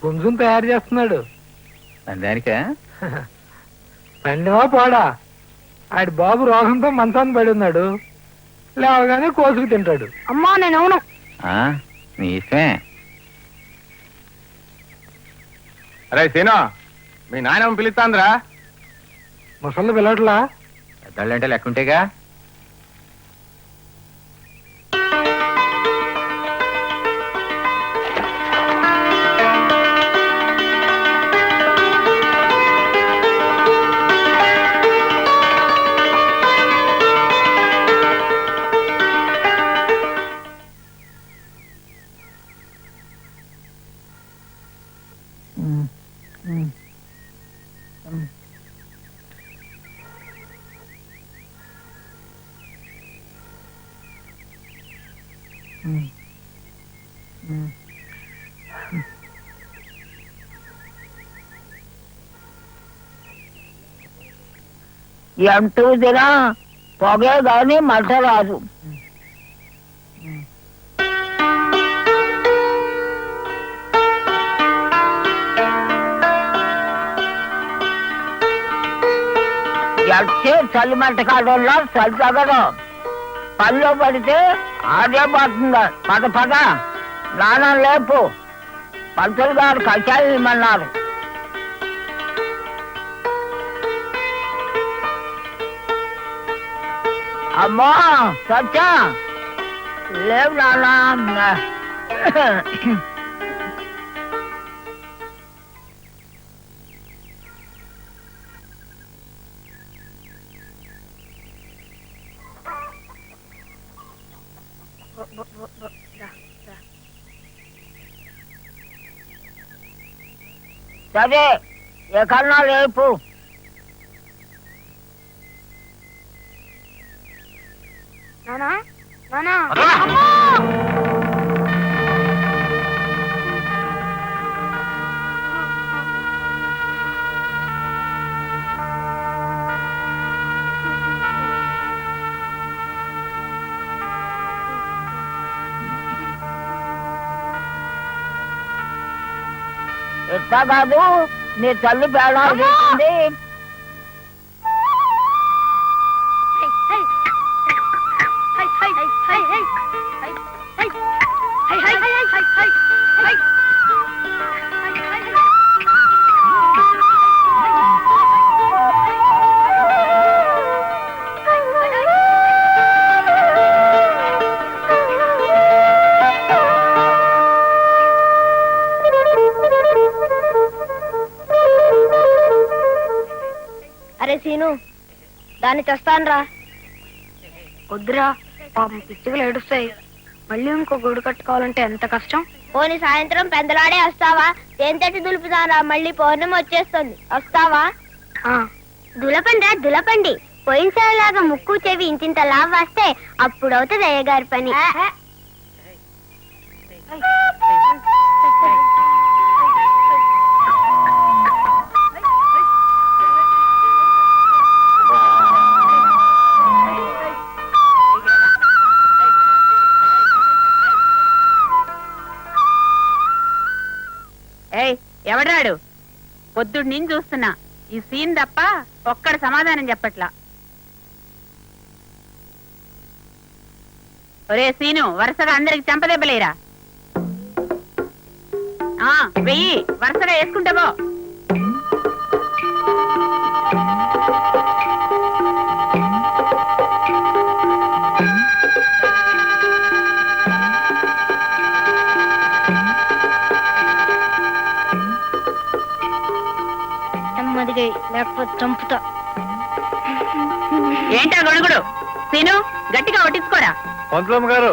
పుంజుని తయారు చేస్తున్నాడు. దానికా పండివా పోడా, ఆడి బాబు రోగంతో మంచాన్ని పడి ఉన్నాడు. లేవగానే కోసుకు తింటాడు. అమ్మా నేను అవును. నీ ఇష్టమే. అరే సీనా, మీ నాయనమ్మ పిలుస్తాందిరా. ముసళ్ళు పిల్లట్లా? పెద్దవాళ్ళంటే లెక్కుంటేగా. ఎంటూ దిన పొగే గాని మంట రాదు. ఎట్టే చలి మంట కాడంలో చలి తగదు. పనిలో పడితే అదే పోతుంది. పద పద నాన్న లేపు. పంతులు గారు కషాయం ఇమ్మన్నారు. అమ్మా సత్యా లేవు నాన్న. సరే ఎక్కడన్నా లేపు. నానా నానా ఎట్లా కాదు, నీ తల్లి పేడాలు చేసింది. అరే సీను, దాన్ని తెస్తానరా. వద్దురా, పాపం పిచ్చుకలు ఏడుస్తాయి. మళ్ళీ ఇంకో గూడు కట్టుకోవాలంటే ఎంత కష్టం. పోనీ సాయంత్రం పెందలాడే వస్తావా? తేనెతట్టి దులుపుదారా, మళ్ళీ పౌర్ణమి వచ్చేస్తుంది. వస్తావా? దులపండి రా దులపండి. పోయినసారిలాగా ముక్కు చెవి ఇంతింత లాభ వస్తే అప్పుడవుతుంది అయ్యగారి పని. ఎవడాడు? పొద్దుడు నేను చూస్తున్నా. ఈ సీన్ తప్ప ఒక్కడ సమాధానం చెప్పట్లా. ఒరే సీను, వరుసగా అందరికి చంపదెబ్బలేరా. వెయ్యి వరుసగా వేసుకుంటావో. లేకపోతే చంపుతా. ఏంటా గొడుగుడు? సీను గట్టిగా ఒట్టించుకోరా. పంతులమ్మ గారు,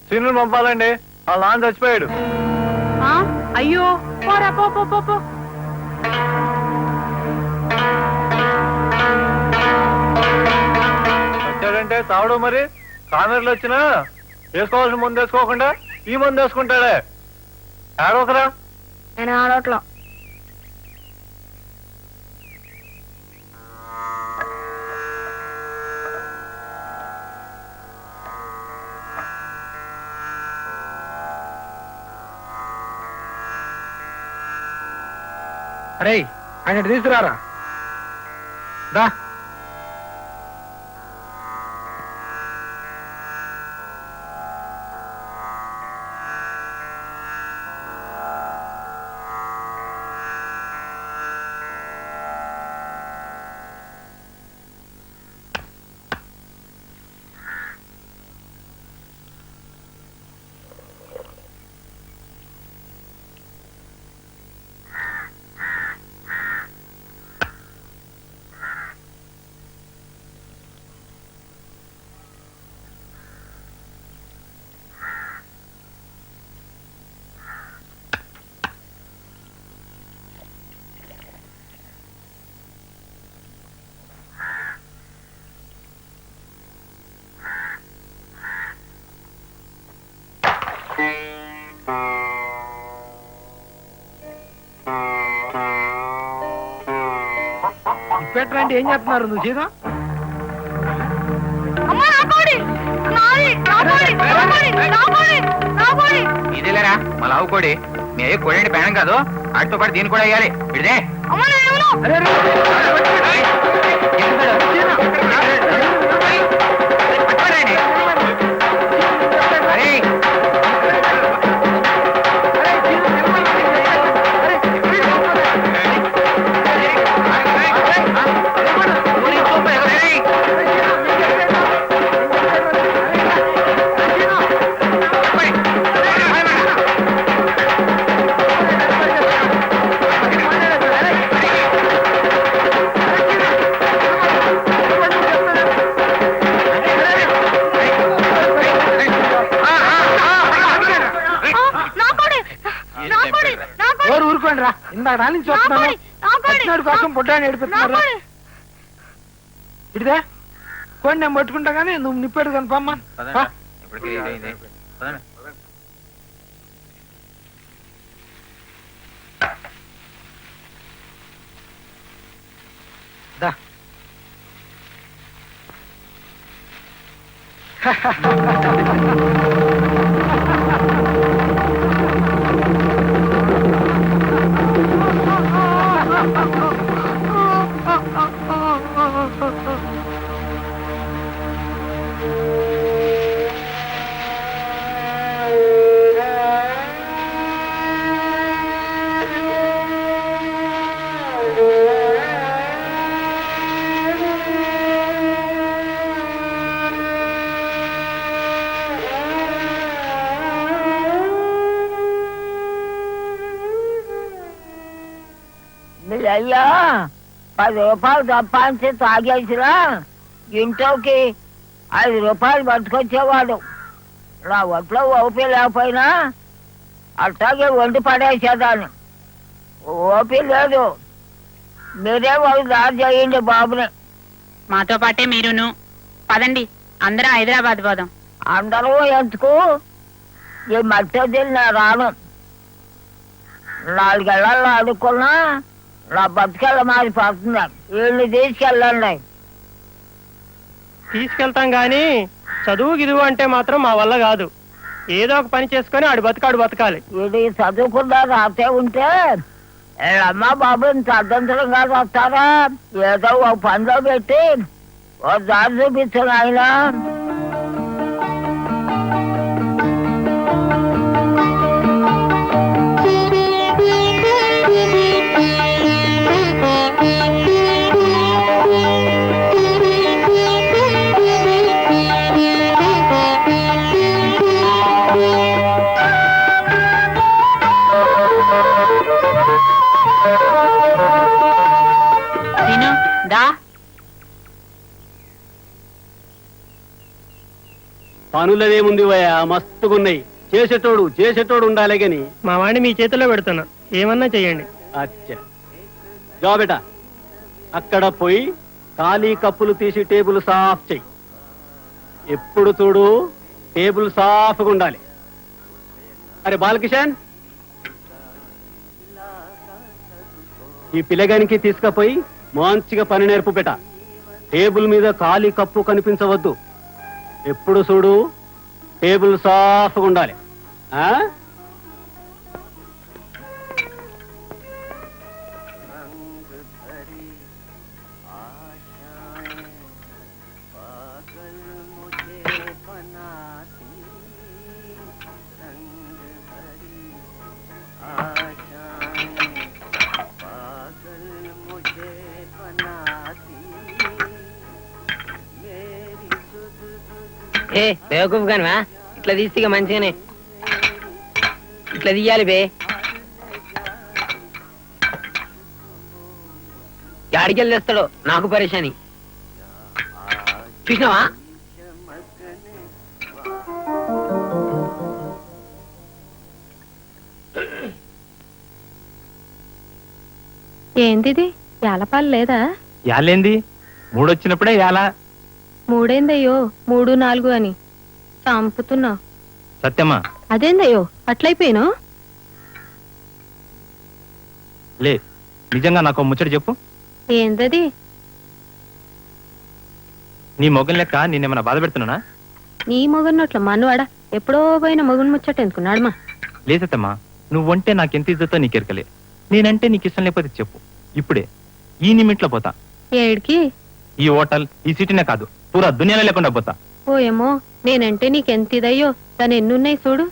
సీను పంపాలండి. ఆ లాన్ చచ్చిపోయాడు. అయ్యో పోరా పో పో పో పో. వచ్చాడంటే తావడం మరి. కామెర్లు వచ్చినా వేసుకోవాల్సిన ముందు వేసుకోకుండా ఈ ముందు వేసుకుంటాడే. ఆడవకరా. నేను ఆడట్లో. అరే ఆయన తీసుకురారా దా. ఇప్పేటంటే ఏం చేస్తున్నారు నువ్వు సీదా? ఇదేలేరా మళ్ళీ ఆవు కోడి మీ అయ్యే కోడి పేనం కాదు వాటితో పాటు దీన్ని కూడా వేయాలి ఇదే అరే, అరే, ఎవరు ఊరుకోండి రా, ఇందాక రాని చూస్తున్నాను వచ్చినాడు కోసం పొడ్డాన్ని ఏడిపిస్తున్నారు. ఇడిదే కోడి నేను పట్టుకుంటా కానీ నువ్వు నిప్పెడు కనుపమ్మా. ఇప్పటికీ ఇదైంది. పదండి. దా. మీ అయ్యా 10 రూపాయలు సంపాదించి తాగేసినా ఇంట్లోకి 5 రూపాయలు పట్టుకొచ్చేవాడు. నా ఒంట్లో ఓపి లేకపోయినా అట్లాగే వండి పడేసేదాన్ని. ఓపి లేదు. మీరే వాళ్ళు దారి చేయండి బాబుని. మాతో పాటే మీరును పదండి అందరం హైదరాబాద్ పోదాం. అందరూ ఎందుకు ఈ మట్టి వదిలి నేను రాను. 4 ఏళ్ళల్లో అడుక్కున్నా నా బతుకెళ్ళ మాది పడుతుంది. వీళ్ళని తీసుకెళ్ళండి. తీసుకెళ్తాం గాని చదువు గిదువు అంటే మాత్రం మా వల్ల కాదు. ఏదో ఒక పని చేసుకొని ఆడు బతకాలి. ఇది చదువుకున్నా రాతే ఉంటే వీళ్ళమ్మ బాబు ఇంత అర్ధంతరంగా వస్తారా? ఏదో ఒక పనిలో పెట్టి ఓ దారి చూపించాను ఆయన. తిను దా. పనులదేముంది వయా మస్తుగున్నాయి. చేసేటోడు ఉండాలి గాని. మా వాడిని మీ చేతిలో పెడుతున్నా, ఏమన్నా చెయ్యండి. అచ్చా జాబేట అక్కడ పోయి ఖాళీ కప్పులు తీసి టేబుల్ సాఫ్ చెయ్యి. ఎప్పుడు చూడు టేబుల్ సాఫ్గా ఉండాలి. అరే బాలకిషన్, ఈ పిల్లగానికి తీసుకుపోయి మంచిగా పని నేర్పు బెట. టేబుల్ మీద ఖాళీ కప్పు కనిపించవద్దు. ఎప్పుడు చూడు టేబుల్ సాఫ్గా ఉండాలి. ఏ బేవకూఫ్ గానివా ఇట్లా తీస్తే మంచిగానే ఇట్లా తీయాలి బే యాడికెళ్ళి తెస్తాడో నాకు పరేషాని చూసినావా ఏందిది యాలపాలు లేదా? యాలేంది మూడొచ్చినప్పుడే యాలా. మూడేందయ్యో 3, 4 అని చంపుతున్నావు. సత్యమ్మా అదేందయ్యో అట్లయిపోయినా? లే నిజంగా నాకు ముచ్చట చెప్పు. ఏందది? నీ మొగన్ లెక్క నేనేమన్నా బాధ పెడుతున్నానా? నీ మొగన్నట్ల మనవాడా ఎప్పుడో పోయిన మొగన్ ముచ్చట ఎందుకున్నాడమ్మా? లేసత్తమ్మా నువ్వంటే నాకెంత ఇజ్జతో నీకెరకలే. నేనంటే నీకు ఇష్టం లేకపోతే చెప్పు, ఇప్పుడే ఈ నిమిట్లో పోతా. ఏడికి? ఈ హోటల్ ఈ సిటీనే కాదు పూరా దునియాలో లేకుండా పోతా. ఓయేమో నేనంటే నీకెంత ఇదయ్యో దాని ఎన్నున్నాయి చూడు.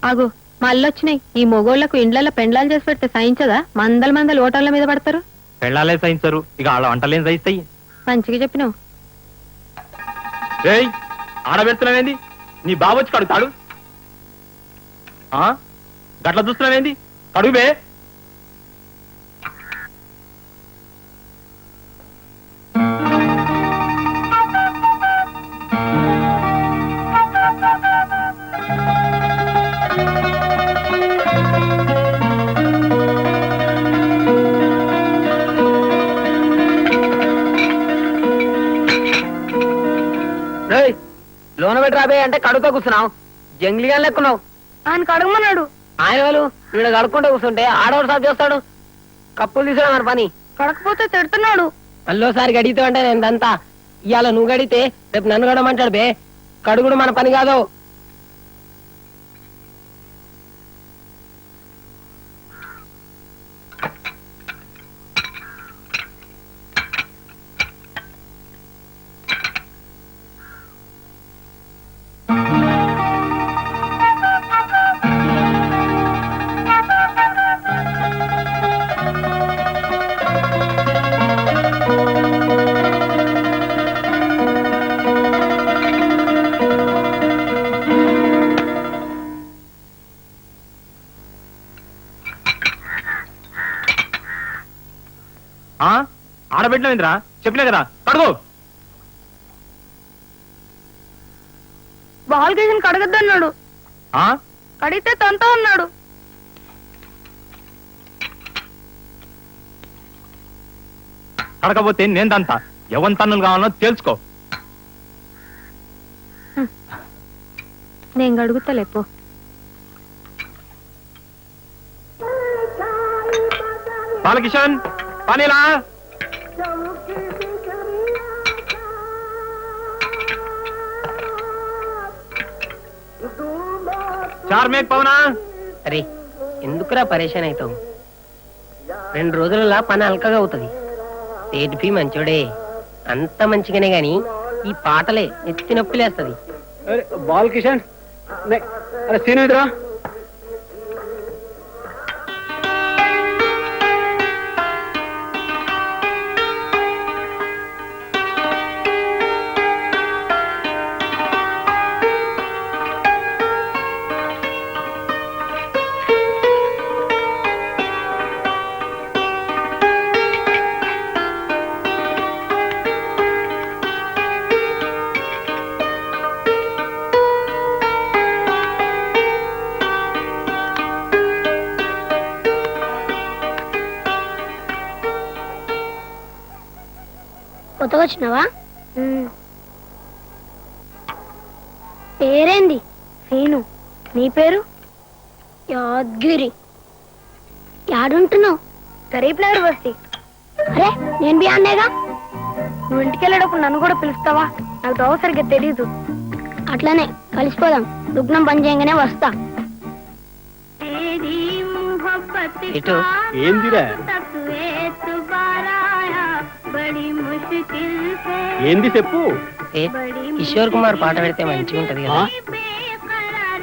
ఆగు మళ్ళొచ్చినాయి. ఈ మొగోళ్లకు ఇండ్లలో పెండ్లాలు చేసి పెడితే సహించదా? మందల హోటళ్ల మీద పడతారు. పెళ్ళాలే సహించరు, ఇక ఆడ వంటలేం సహిస్తాయి. మంచిగా చెప్పినావు. ఏయ్ ఆడబెడుతున్నావేంది? నీ బాబొచ్చి కడుగుతాడు. గట్ల చూస్తున్నావేంది? కడుగుబే. లోన పెట్టి రాబే అంటే కడుగుతా కూర్చున్నావు. జంగ్లీగా లెక్కున్నావు. ఆయన కడగమన్నాడు. ఆయన వాళ్ళు వీడు కడుక్కుంటూ కూర్చుంటే ఆడవాడు సాగు చేస్తాడు. కప్పులు తీసాడు మన పని. కడకపోతే తిడుతున్నాడు. మళ్ళోసారి గడిగితే అంటే నేనంతా ఇవాళ నువ్వు గడితే రేపు నన్ను గడమంటాడు బే. కడుగుడు మన పని కాదు. ఆడబెట్టినవేంద్రా? చెప్పినా కదా కడుగు. బాలకృష్ణ కడగద్దన్నాడు. కడిగితే తంతా అన్నాడు. కడకపోతే నేనంతా ఎవరి తన్నులు కావాలో తెలుసుకో. నేను కడుగుతలేపో. బాలకిషన్ పనిలా చార్మేక్ పవనా. అరే ఎందుకురా పరేషాన్ అవుతావు? 2 రోజులలో పని అల్కగా అవుతుంది. తేటిపి మంచోడే అంత మంచిగానే గాని ఈ పాటలే ఎత్తి నొప్పిలేస్తుంది. బాలకిషన్ అరే సీను ఇదిరా. కొత్తగా వచ్చినావా? పేరేంది? సీను. నీ పేరు? యాద్గిరి. యాడుంటున్నావు? గరీబ్నగర్ బస్తీ. అరే నేను బి అన్నేగా. నువ్వు ఇంటికి వెళ్ళేటప్పుడు నన్ను కూడా పిలుస్తావా? నాకు దోవ సరిగ్గా తెలీదు. అట్లనే కలిసిపోదాం. దుగ్నం పని చేయగానే వస్తా. ఇటు ఏందిరా? ఏంది చెప్పు. కిషోర్ కుమార్ పాట పెడితే మంచిగా ఉంటది కదా.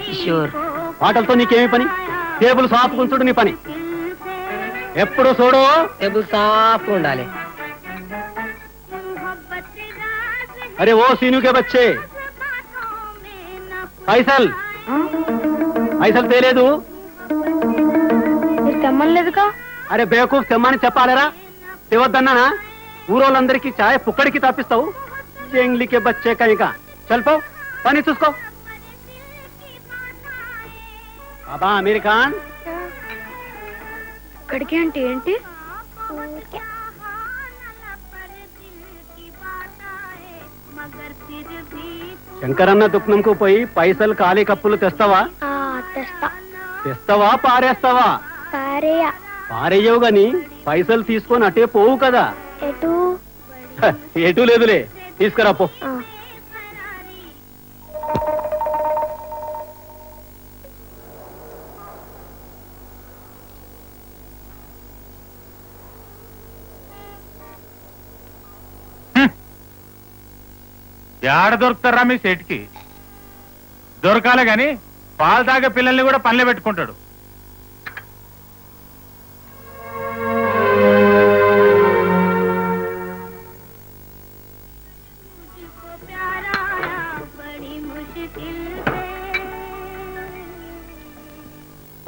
కిషోర్ పాటలతో నీకేమి పని? టేబుల్ సాఫ్ ఉంచుడు నీ పని. ఎప్పుడు చూడు టేబుల్ సాఫ్ ఉండాలి. అరే ఓ సీను కే బచ్చే పైసల్ పైసలు తేలేదు. మీరు తెమ్మలేదుగా. అరే బేకూఫ్ తెమ్మని చెప్పాలరా? తెవద్దన్నానా? ఊరోళ్ళందరికీ చాయ్ పుక్కడికి తప్పిస్తావు. చెంగ్లికే బచ్చే కనుక చల్పో, పని చూసుకో. బాబా అమెరికాన్ ఇక్కడికి అంటే ఏంటి? శంకరన్న దుఃఖంకు పోయి పైసలు ఖాళీ కప్పులు తెస్తావా? తెస్తా. తెస్తావా పారేస్తావా? పారేయా. పారేయవు గాని పైసలు తీసుకొని అటే పోవు కదా. ఎటు? ఎటు లేదులే, తీసుకురా పో. ఏడ దొరుకుతారా మీ సెట్కి? దొరకాలే గాని పాలు తాగే పిల్లల్ని కూడా పనిలో పెట్టుకుంటాడు.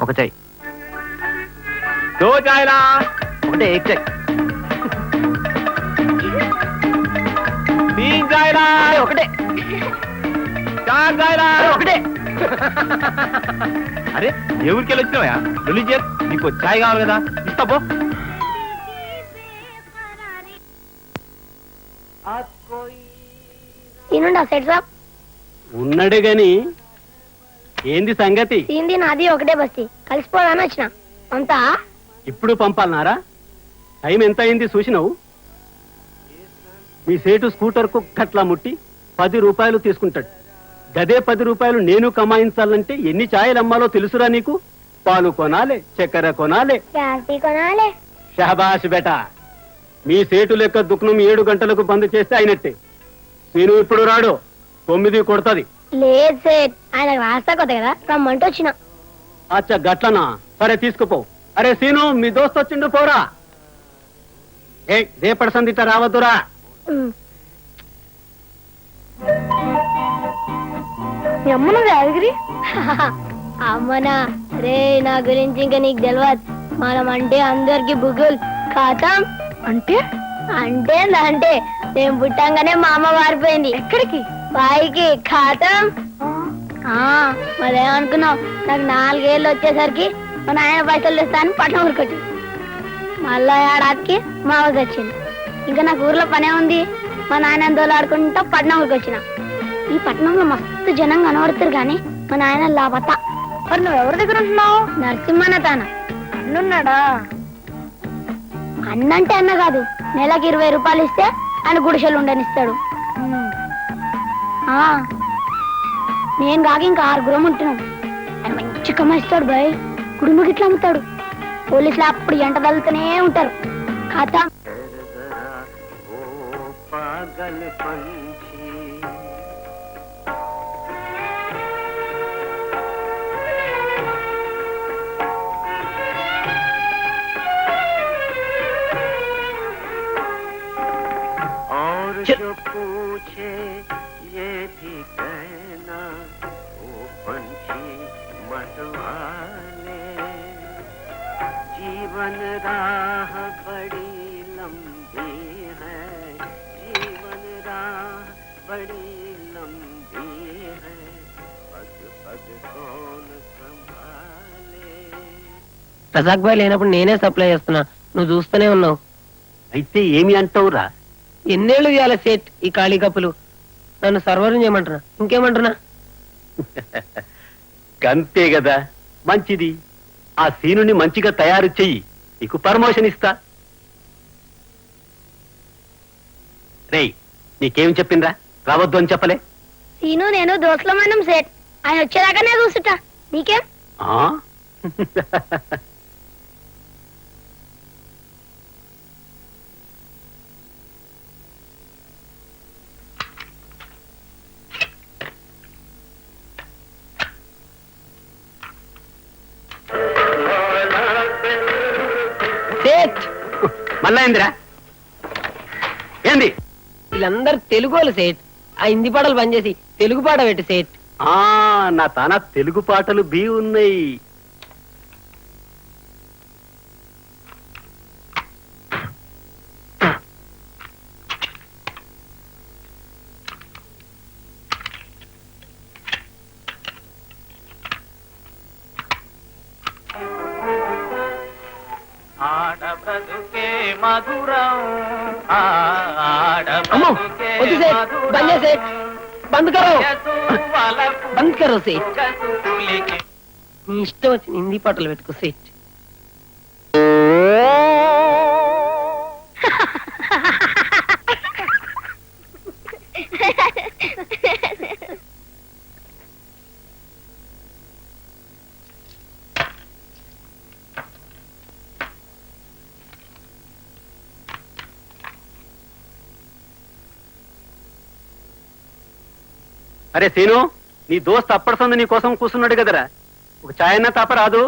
ఒక చాయ్. దో చాయ్లా. ఒకటే ఎగ్ చాయ్. తీన్ చాయ్లా. ఒకటే. చార్ చాయ్లా. ఒకటే. అరే ఎవరికి వెళ్ళి వచ్చినావా? రిలీజియస్ నీకు చాయ్ కావాలి కదా, ఇస్తా పో. తినుండా సెట్ సాబ్. ఉన్నాడు గాని ఏంది సంగతి? తింది నాది ఒకటే బస్తీ, కలిసిపోదాని వచ్చిన. అంతా ఇప్పుడు పంపాలన్నారా? టైం ఎంత అయింది చూసినావు? మీ సేటు స్కూటర్ కు కట్లా ముట్టి 10 రూపాయలు తీసుకుంటాడు. గదే 10 రూపాయలు నేను కమాయించాలంటే ఎన్ని ఛాయలు అమ్మాలో తెలుసురా నీకు? పాలు కొనాలే, చక్కెర కొనాలే. క్యాసీ కొనాలే. షహబాష్ బేటా, మీ సేటు లెక్క దుఃఖం 7 గంటలకు బంద్ చేస్తే అయినట్టే. నేను ఇప్పుడు రాడు, 9 కొడతది. లేదు సేట్, ఆయన రాస్తా కొత్త కదా, రమ్మంటూ వచ్చిన. అచ్చా గట్లనా? సరే తీసుకుపో. అరే సీను, మీ దోస్త్ వచ్చిండు, పోరా. ఏ రేపటి సందిట రావద్దురా. మీ అమ్మను యాదగిరి. అమ్మనా రే, నా గురించి ఇంకా నీకు తెలియదు. మనం అంటే అందరికి బుగుల్ ఖాతాం. అంటే అంటే అంటే నేను పుట్టంగానే మా అమ్మ మారిపోయింది. ఎక్కడికి? బాయికి. ఖాతాం. మరేమనుకున్నావు? నాకు 4 ఏళ్ళు వచ్చేసరికి మా నాయన పైసలు తెస్తాను పట్నం ఊరికి వచ్చింది. మళ్ళా ఏడాదికి మా ఊరికి వచ్చింది. ఇంకా నాకు ఊర్లో పనే ఉంది. మా నాయన దోలాడుకుంటా పట్నం ఊరికి వచ్చిన. ఈ పట్నంలో మస్తు జనం కనబడుతారు గాని మా నాయన లాభత. మరి నువ్వు ఎవరి దగ్గర ఉంటున్నావు? నరసింహన్న తాన. అన్నున్నాడా? అన్నంటే అన్న కాదు, నెలకి 20 రూపాయలు ఇస్తే ఆయన గుడిసెలు ఉండనిస్తాడు. నేను కాక ఇంకా 6 ఉంటున్నాం. ఆయన మంచి కమ్మిస్తాడు బాయ్. కుడుముకి ఇట్లా అమ్ముతాడు. పోలీసులు అప్పుడు ఎంట తగులుతూనే ఉంటారు. కథ जो पूछे ये भी कहना, ओ पंछी मतवाले, जीवन राह बड़ी लंबी है, जीवन राह बड़ी लंबी है, पग पग कौन संभाले. రజాక్ బాయ్ లేనప్పుడు నేనే సప్లై చేస్తున్నా, నువ్వు చూస్తూనే ఉన్నావు. అయితే ఏమి అంటావురా? ఎన్నేళ్ళు ఇవ్వాలి సేట్ ఈ ఖాళీ కప్పులు? నన్ను సర్వరం చేయమంటున్నా, ఇంకేమంటున్నా? అంతే కదా, మంచిది. ఆ సీనుని మంచిగా తయారు చెయ్యి, నీకు ప్రమోషన్ ఇస్తా. రేయ్, నీకేం చెప్పిండ్రా? రావద్దు అని చెప్పలే? సీను నేను దోస్తులమనం సేట్. ఆయన వచ్చేదాకానే చూసుట. నీకేం? మళ్ళా ఏందిరా? ఏంది? వీళ్ళందరూ తెలుగు వాళ్ళు సేట్. ఆ హిందీ పాటలు బంద్ చేసి తెలుగు పాట పెట్టి సేట్. నా తాన తెలుగు పాటలు బి ఉన్నాయి. అమ్మో వద్దు సేట్, బంద్ చేయి సేట్, బంద్ కరో, బంద్ కరో సేట్. నీ ఇష్టం వచ్చిన హిందీ పాటలు పెట్టుకో సేట్. అరే సీను, నీ దోస్త్ అప్పడుతుంది నీ కోసం కూర్చున్నాడు కదరా, ఒక ఛాయ్ అన్నా తాపరాదు.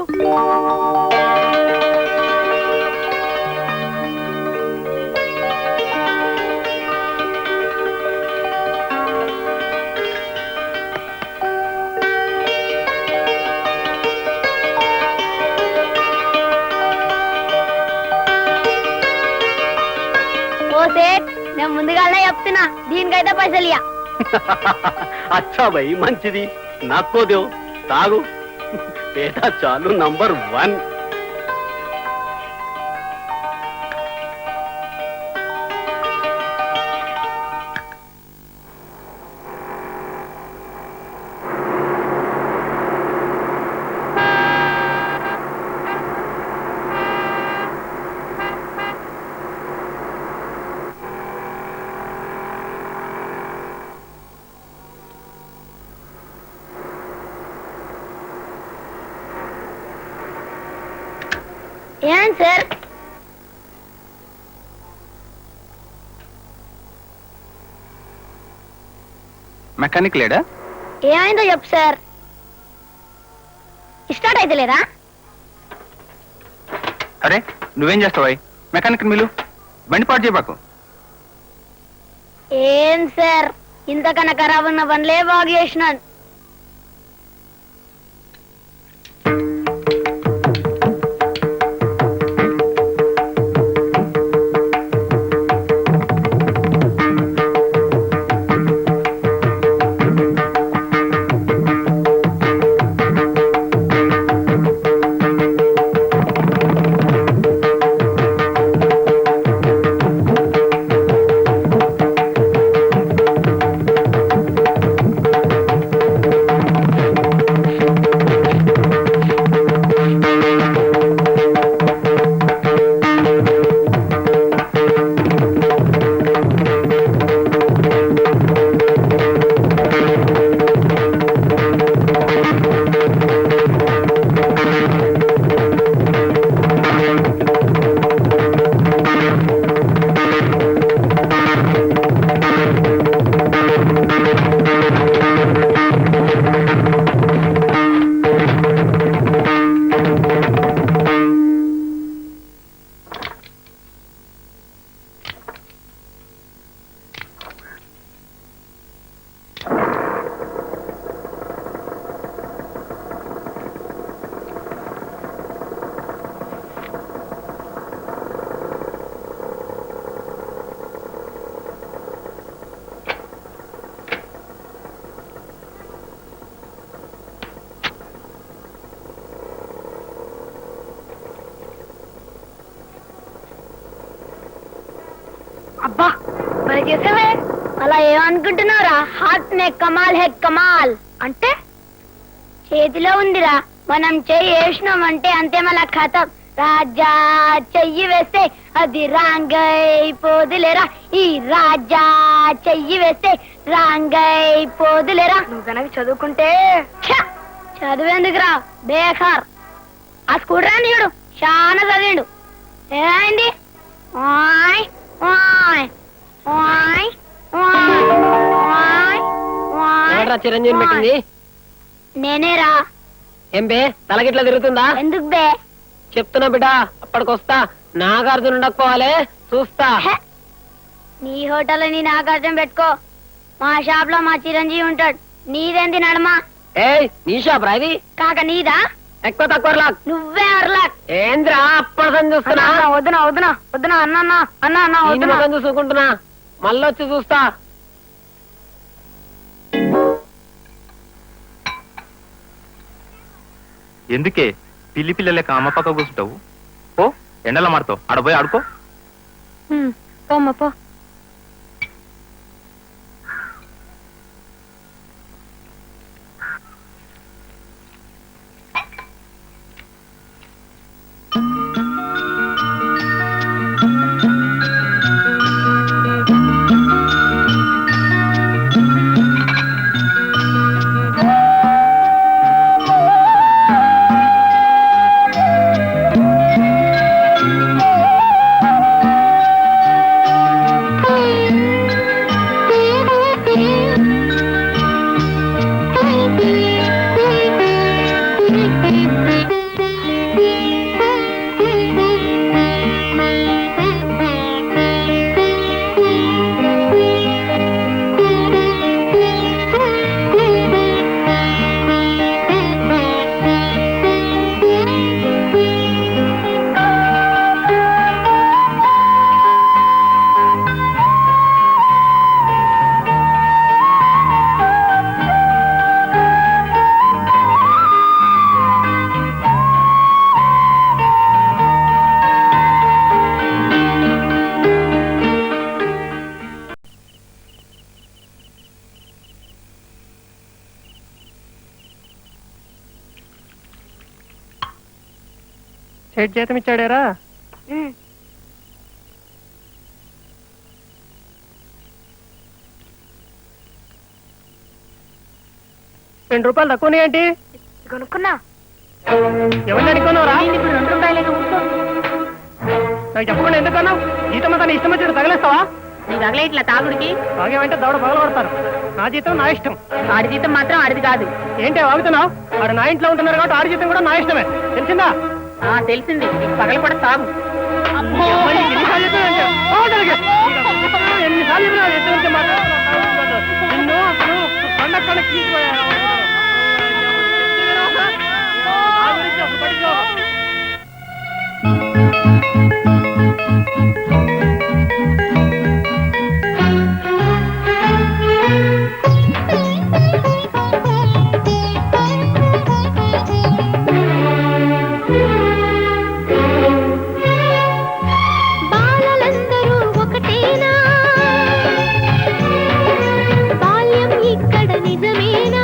ఓ సేట్, నేను ముందుగానే చెప్తున్నా, దీనికైతే పైసలు ఇయ్య. అచ్చా భయ్, మంచిది. నాకోదేవ్ తాగు బేటా, చాలు. నంబర్ 1. ఏం సార్? మెకానిక్ లేడా? ఏమైందో చెప్పు సార్. స్టార్ట్ అయితే లేదా? అరే నువ్వేం చేస్తావు? మెకానిక్ మిలు బండి పాటు చేయబాకు. ఏం సార్, ఇంతకన్నా ఖరాబ్ ఉన్న బండ్లే బాగు చేసినాను. అబ్బా మరి చేసావే. అలా ఏమనుకుంటున్నావురా? హార్ట్ నే కమాల్ హే కమాల్ అంటే చేతిలో ఉందిరా. మనం చెయ్యి వేసినామంటే అంతే మళ్ళా ఖతం. రాజా చెయ్యి వేస్తే అది రాంగైపోదులేరా. ఈ రాజా చెయ్యి వేస్తే రాంగైపోదులేరా. నువ్వు కనుక చదువుకుంటే చదువేందుకురా బేకార్. ఆ స్కూటర్ అని చూడు, చాలా చదివిండు. ఏమైంది? ఓయ్ ఓయ్ ఓయ్ ఓయ్ ఓయ్ ఓయ్. చిరంజీవి పెట్టింది నేనేరా. ఏం బే తలగిట్లా తిరుగుతుందా? ఎందుకు బే? చెప్తున్నా బిడ్డ, అప్పటికొస్తా. నాగార్జున ఉండకపోవాలి, చూస్తా. నీ హోటల్ నీ నాగార్జున పెట్టుకో. మా షాప్ లో మా చిరంజీవి ఉంటాడు. నీదేంది నడమ ఏయ్ నీ షాప్ రా ఇది కాక నీదా ఎక్కువ తక్కువ లాక్ నువ్వే అర్లాక్ ఏంద్రా అప్పటి చూస్తున్నా వద్దునా వద్దునా వద్దునా అన్న అన్న అన్న అన్న ఈ వద్దునా ముఖం చూసుకుంటున్నా మళ్ళొచ్చి చూస్తా ఎందుకే పిల్లి పిల్లలకి అమ్మ పక్క కూర్చుంటావు ఓ ఎండల మాడతావు ఆడపోయి ఆడుకో పోమ్మ పో సెట్ జీతం ఇచ్చాడేరా ₹2 తక్కువ ఏంటి కొనుక్కున్నా ఎవరిని అనుకున్నావురా ఇప్పుడు ₹2 ఊరుకో నాకు చెప్పకుండా ఎందుకన్నావు జీతం అంతా నీ ఇష్టం వచ్చి తగలేస్తావా నీ తగలే ఇట్లా తాగుడికి తాగేమంటే దవడ పగల కొడతారు నా జీతం నా ఇష్టం ఆడి జీతం మాత్రం ఆడిది కాదు ఏంటి వాగుతున్నావు ఆడు నా ఇంట్లో ఉంటున్నారు కాబట్టి ఆడి జీతం కూడా నా ఇష్టమే తెలిసిందా తెలిసింది నీకు పగల కూడా తాగు ఎన్నిసార్లు చెప్పానంటే ఎన్నిసార్లు చెప్పినా నిన్ను అసలు పండగ బాలలందరూ ఒకటేనా బాల్యం ఇక్కడ నిజమేనా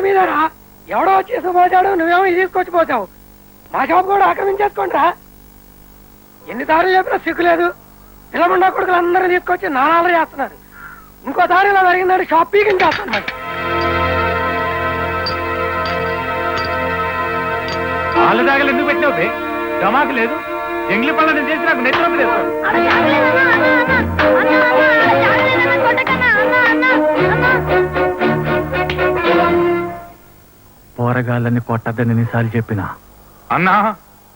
మీదరా ఎవడో వచ్చి పోతాడు, నువ్వేమో ఇది తీసుకొచ్చి పోతావు. మా షాప్ కూడా ఆక్రమించేసుకోండిరా. ఎన్నిసార్లు చెప్పినా సిగ్గులేదు. పిల్లముండా కొడుకులు అందరూ తీసుకొచ్చి నానాలు చేస్తున్నారు. ఇంకోసారి ఇలా జరిగిందంటే షాప్ పీకింగ్ చేస్తాను. మరి పాలు దాగలు ఎందుకు పెట్టినావు? గమాకు లేదు. జంగ్లీ పళ్ళని చేసి నాకు నెత్తి లేదు. పోరగాళ్ళని కొట్టద్దని ఎన్నిసార్లు చెప్పినా అన్నా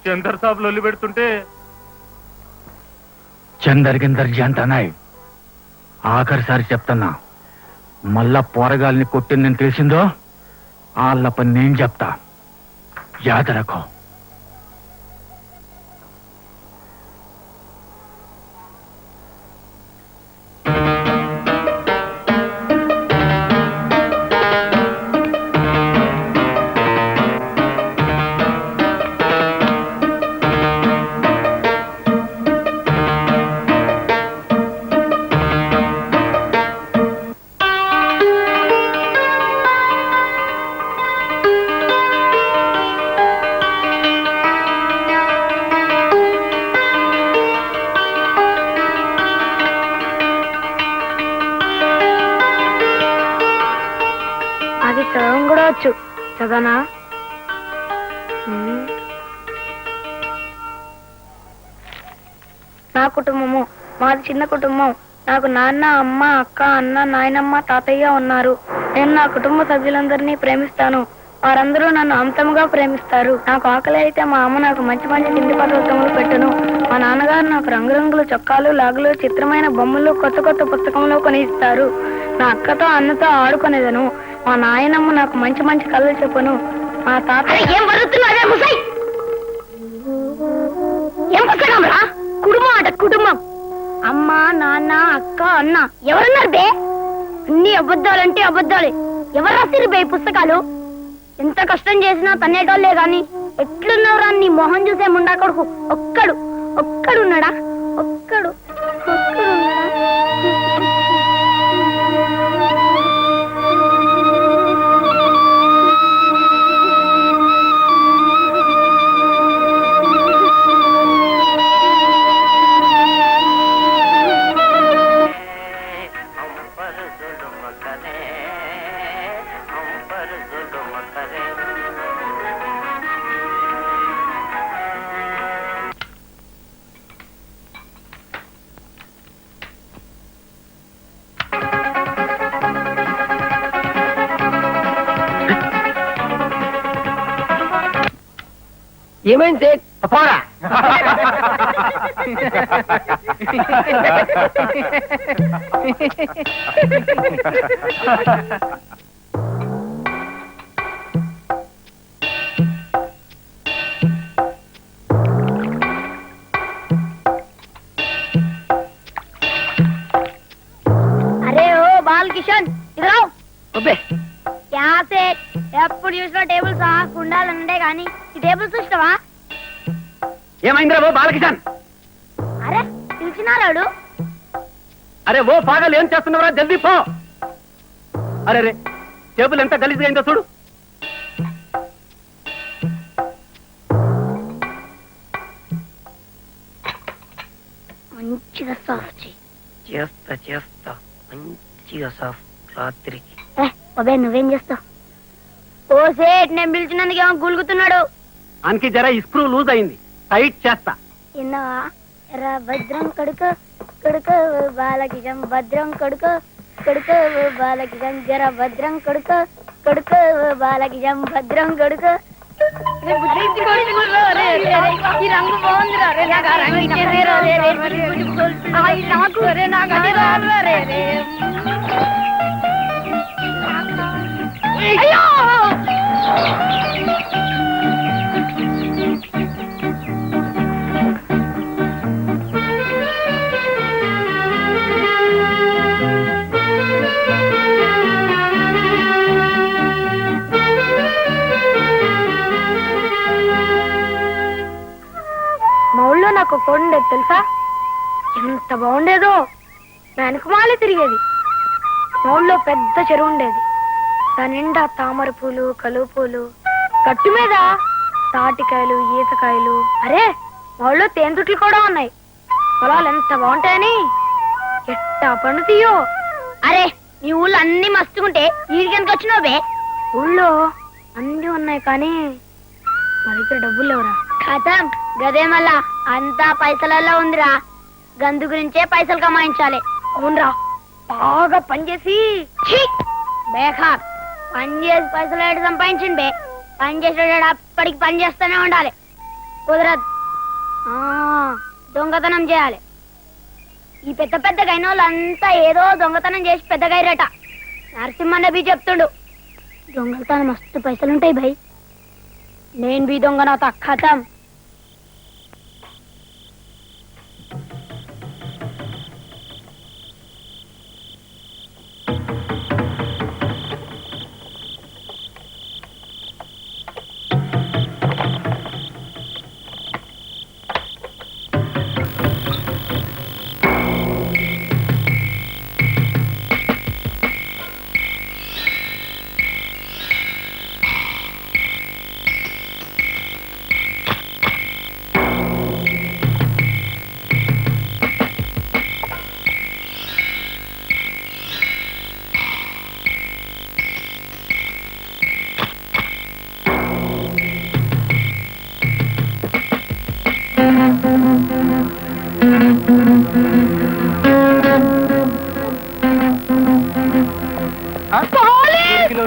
చందర్ సాబ్ లొల్లి పెడుతుంటే చందర్ అంటనాయ్. ఆఖరిసారి చెప్తున్నా, మళ్ళా పోరగాల్ని కొట్టిందని తెలిసిందో వాళ్ళ పని నేను చెప్తా. యాదరకో. అది చదవం కూడా వచ్చు. చదవనా? నా కుటుంబము మాది చిన్న కుటుంబం. నాకు నాన్న, అమ్మ, అక్క, అన్న, నాయనమ్మ, తాతయ్య ఉన్నారు. నేను నా కుటుంబ సభ్యులందరినీ ప్రేమిస్తాను. వారందరూ నన్ను అమితంగా ప్రేమిస్తారు. నాకు ఆకలి అయితే మా అమ్మ నాకు మంచి మంచి తిండి పదార్థములు పెట్టును. మా నాన్నగారు నాకు రంగురంగుల చొక్కాలు, లాగులు, చిత్రమైన బొమ్మలు, కొత్త కొత్త పుస్తకంలో కొని ఇస్తారు. నా అక్కతో అన్నతో ఆడుకునేదను. మా నాయనమ్మ నాకు మంచి మంచి కళ్ళు చెప్పును. మా తాత ఏం వరుతున్నావే ముసై? ఏం పుస్తకంరా? కుటుంబం అట కుటుంబం. అమ్మ, నాన్న, అక్క, అన్న ఎవరున్నారు బే? అన్ని అబద్ధాలంటే అబద్ధాలే. ఎవరు రాసిరు బే పుస్తకాలు? ఎంత కష్టం చేసినా తన్నేటోళ్లే గాని ఎట్లున్నవరా నీ మొహం చూసే ముండా కొడుకు ఒక్కడున్నాడా? ఒక్కడున్నాడా? ఏమైంది? పోరా. అరే ఓ బాల్ కిషన్ ఇదిరా. అబ్బే ఎప్పుడు చూసినా టేబుల్స్ ఉండాలంటే గాని ఈ టేబుల్ చూసినావా? ఏమైందిరా ఓ బాలకిషన్? అరే పిలిచినారాడు. అరే ఓ పాగలు ఏం చేస్తున్నావురా? జల్దీ పో. అరే రే, టేబుల్ ఎంత గలీజ్గా అయిందో చూడు. మంచిగా సాఫ్ చేస్తా మంచిగా సాఫ్ రాత్రికి. అబ్బే నువ్వేం చేస్తావు? ఓ సేట్ నేను పిలిచినందుకు ఏమో గులుగుతున్నాడు. అనికి జర స్క్రూ లూజ్ అయింది, టైట్ చేస్తా. విన్నావా? రా భద్రం కొడుకు బాలకిజం భద్రం కొడుకు బాలకిజం జర భద్రం కొడుకు బాలకిజం భద్రం కొడుకు. ఈ రంగు బాగుందిరా. అయ్యో మా ఊళ్ళో నాకు ఉండేది తెలుసా? ఎంత బాగుండేదో. వెనకమాలే తిరిగేది. మా ఊళ్ళో పెద్ద చెరువు ఉండేది. దాని నిండా తామర పూలు, కలువ పూలు, గట్టు మీద తాటికాయలు, ఈతకాయలు, అరే వాళ్ళు తేనెతుట్లు కూడా ఉన్నాయి. పొలాలు ఎంత బాగుంటాయని ఎట్టా పండు తీయో. అరే నీ ఊళ్ళో అన్ని మస్తుకుంటే ఈడికెందుకు వచ్చినావే? ఊళ్ళో అన్ని ఉన్నాయి కానీ మా దగ్గర డబ్బులు లేవురా. కథం గదే మళ్ళా అంతా పైసలలో ఉందిరా. గందు గురించే పైసలు కమాయించాలి. అవునరా, బాగా పనిచేసి బేకార్ పని చేసి పైసలు ఏడు సంపాదించింది బే. పని చేసేటాడు అప్పటికి పని చేస్తూనే ఉండాలి. కుదరదు. దొంగతనం చేయాలి. ఈ పెద్ద పెద్ద గైన వాళ్ళంతా ఏదో దొంగతనం చేసి పెద్దగైరట. నరసింహన్న బి చెప్తుండు దొంగతనం మస్తు పైసలుంటాయి భయ్. నేను బి దొంగనవుతా. ఖతం.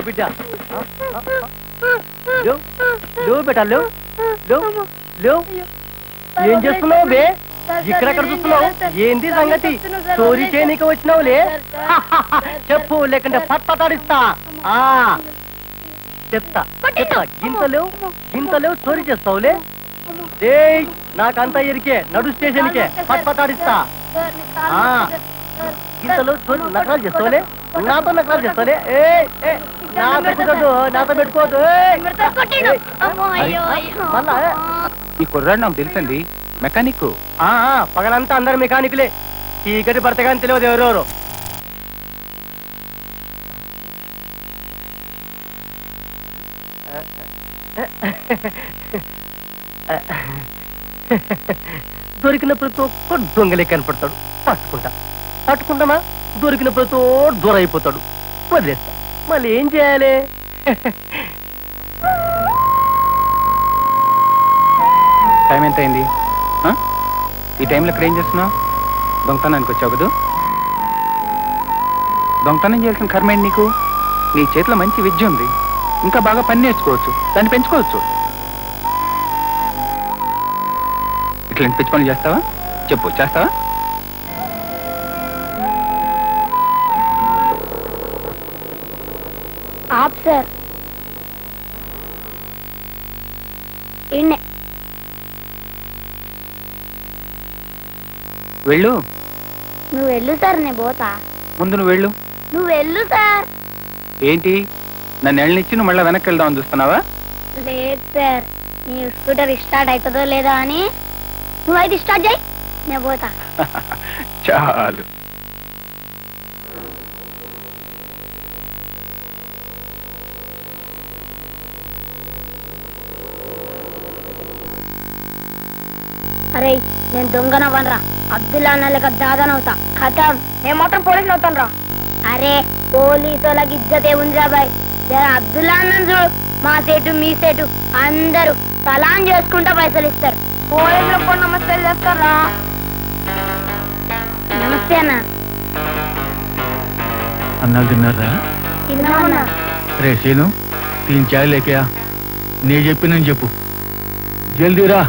బిడ్డ బేటా లేవు లేవు లేవు. ఏం చేస్తున్నావు బే? ఇక్కడెక్కడ చూస్తున్నావు? ఏంది సంగతి? చోరీ చేయనీకి వచ్చినావులే. చెప్పు, లేకుంటే పత్తాడిస్తా. చెప్తా చెప్తా. గింతలేవు చోరీ చేస్తావులే. నాకంతా ఎరికే. నడు స్టేషన్కే పత్తాడిస్తా. గింతలో చోరీ నకరాలు చేస్తావులే. నాతో నకరాలు చేస్తావులే. నాతో పెట్టుకోవద్దు. ఈ కుర్రాడు నాకు తెలుసండి, మెకానిక్. పగలంతా అందరు మెకానిక్లే. చీకటి పడితే కానీ తెలియదు ఎవరెవరు. దొరికిన ప్రతి ఒక్కడు దొంగలే కనపడతాడు. పట్టుకుంటామా? దొరికిన ప్రతి ఒక్కడు దూర అయిపోతాడు. వదిలేస్తా. మళ్ళీ ఏం చేయాలి? టైం ఎంత అయింది? ఈ టైంలో ఇక్కడ ఏం చేస్తున్నావు? దొంగతనానికి వచ్చావు కదూ? దొంగతనం చేయాల్సిన కర్మ ఏంటి నీకు? నీ చేతిలో మంచి విద్య ఉంది, ఇంకా బాగా పని నేర్చుకోవచ్చు, దాన్ని పెంచుకోవచ్చు. ఇట్లాంటి పిచ్చి పనులు చేస్తావా? చెప్పు, చేస్తావా? ఆప్ సార్. ఇన్నే వెళ్ళు. నువ్వు వెళ్ళు సార్, నేను పోతా. ముందు నువ్వు వెళ్ళు. నువ్వు వెళ్ళు సార్. ఏంటి, నన్ను ఎళ్ళనిచ్చి నువ్వు మళ్ళీ వెనక్కి వెళ్దామని చూస్తున్నావా? లేదు సార్, నీ స్కూటర్ స్టార్ట్ అవుతుందో లేదో అని. నువ్వు అయితే స్టార్ట్ చేయి, నేను పోతా. చాలు. అరే నేను దొంగనవ్వనరా, అబ్దుల్లా అన్న లెక్క దాదానవుతా. ఖతం. నేను మాత్రం పోలీసులు అవుతాను రా. అరే పోలీసు వాళ్ళకి ఇజ్జతే ఉందిరా బాయ్. జరా అబ్దుల్లా అన్న చూడు, మా సేటు మీ సేటు అందరూ సలాం చేసుకుంటా పైసలు ఇస్తారు. పోలీసులకు కూడా నమస్తే చేస్తారా? నమస్తే అన్న. అన్నాలు తిన్నారా? తిన్నామన్నా. రే సీను, 3 చాయ్ లేకయా. నే చెప్పినని చెప్పు, జల్దీరా.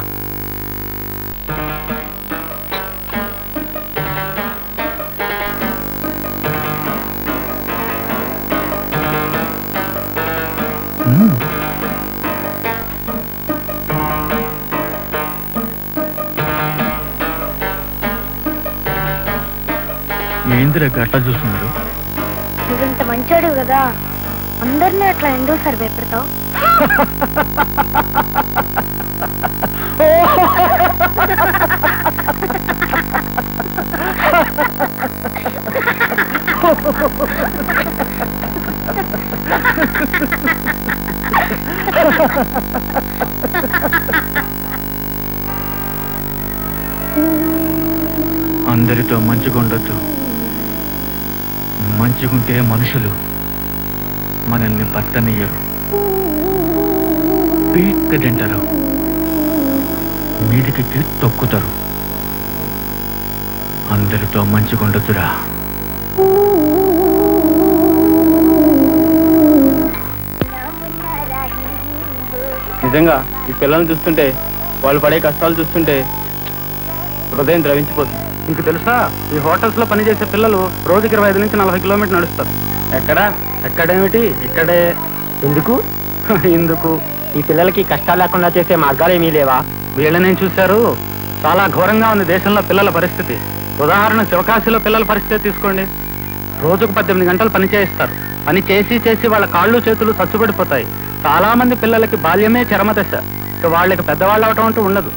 ఏందిరా గట్లా చూస్తున్నారు? నువ్వు ఇంత మంచోడు కదా, అందరినీ అట్లా ఎందుకు సార్ భయపెడతావు? అందరితో మంచిగా ఉండొద్దు. మంచిగుంటే మనుషులు మనల్ని బతకనియ్యరు, పీక్ తింటారు, మీదికి తొక్కుతారు. అందరితో మంచిగా ఉండొద్దురా. నిజంగా ఈ పిల్లల్ని చూస్తుంటే, వాళ్ళు పడే కష్టాలు చూస్తుంటే హృదయం ద్రవించిపోతుంది. మీకు తెలుసా, ఈ హోటల్స్ లో పనిచేసే పిల్లలు రోజుకి 25 నుంచి 40 కిలోమీటర్లు నడుస్తారు. ఎక్కడేమిటి, ఇక్కడే. ఎందుకు ఎందుకు ఈ పిల్లలకి కష్టాలు లేకుండా చేసే మార్గాలు ఏమీ లేవా? వీళ్ళని చూశారు, చాలా ఘోరంగా ఉంది దేశంలో పిల్లల పరిస్థితి. ఉదాహరణ శివకాశిలో పిల్లల పరిస్థితి తీసుకోండి. రోజుకు 18 గంటలు పని చేయిస్తారు. పని చేసి చేసి వాళ్ళ కాళ్ళు చేతులు సచ్చుబడిపోతాయి. చాలా మంది పిల్లలకి బాల్యమే చరమదశ. ఇక వాళ్ళకి పెద్దవాళ్ళు అవటం అంటూ ఉండదు.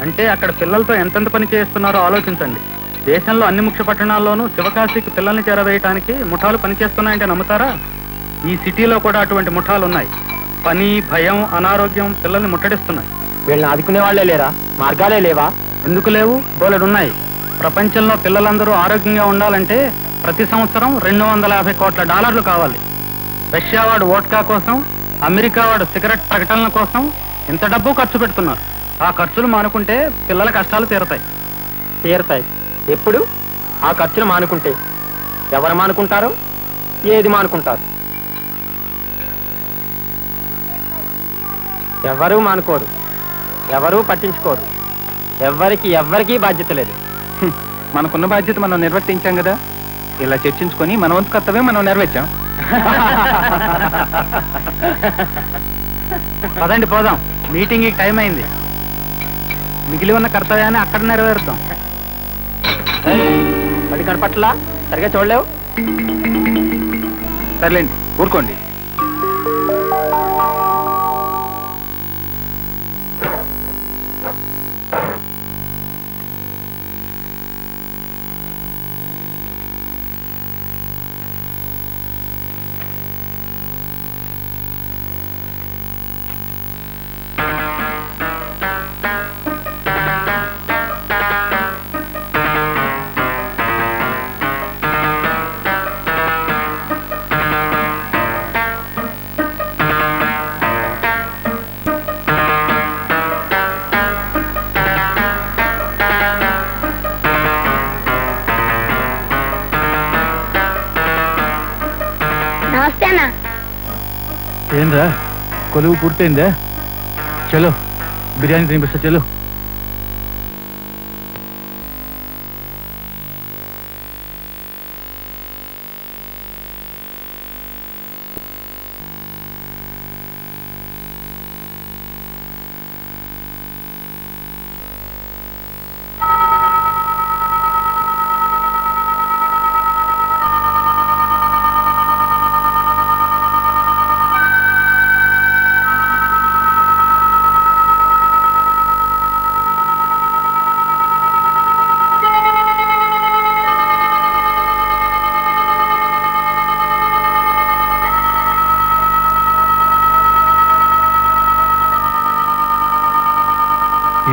అంటే అక్కడ పిల్లలతో ఎంతెంత పని చేస్తున్నారో ఆలోచించండి. దేశంలో అన్ని ముఖ్య పట్టణాల్లోనూ శివకాశికి పిల్లల్ని చేరవేయటానికి ముఠాలు పనిచేస్తున్నాయంటే నమ్ముతారా? ఈ సిటీలో కూడా అటువంటి ముఠాలు ఉన్నాయి. పని, భయం, అనారోగ్యం పిల్లల్ని ముట్టడిస్తున్నాయి. వీళ్ళని ఆదుకునే వాళ్లే లేరా? మార్గాలే లేవా? ఎందుకు లేవు, బోలెడున్నాయి. ప్రపంచంలో పిల్లలందరూ ఆరోగ్యంగా ఉండాలంటే ప్రతి సంవత్సరం $250 కోట్ల కావాలి. రష్యా వాడు వోడ్కా కోసం, అమెరికా వాడు సిగరెట్ ప్రకటనల కోసం ఇంత డబ్బు ఖర్చు పెడుతున్నారు. ఆ ఖర్చులు మానుకుంటే పిల్లల కష్టాలు తీరతాయి. ఎప్పుడు ఆ ఖర్చులు మానుకుంటే? ఎవరు మానుకుంటారు? ఏది మానుకుంటారు? ఎవరూ మానుకోరు, ఎవరూ పట్టించుకోరు. ఎవ్వరికీ బాధ్యత లేదు. మనకున్న బాధ్యత మనం నిర్వర్తించాం కదా. ఇలా చర్చించుకొని మన వంతు కర్తవ్యం మనం నెరవేర్చాం. పదండి పోదాం, మీటింగ్ టైం అయింది. మిగిలి ఉన్న కర్తవ్యాన్ని అక్కడ నెరవేరుతాం. అది కనపట్లా, సరిగా చూడలేవు. సర్లేండి, ఊరుకోండి. నమస్తేనా. ఏంరా, కొలువు పూర్తయిందా? చలో, బిర్యానీ తినిపిస్తా. చలో.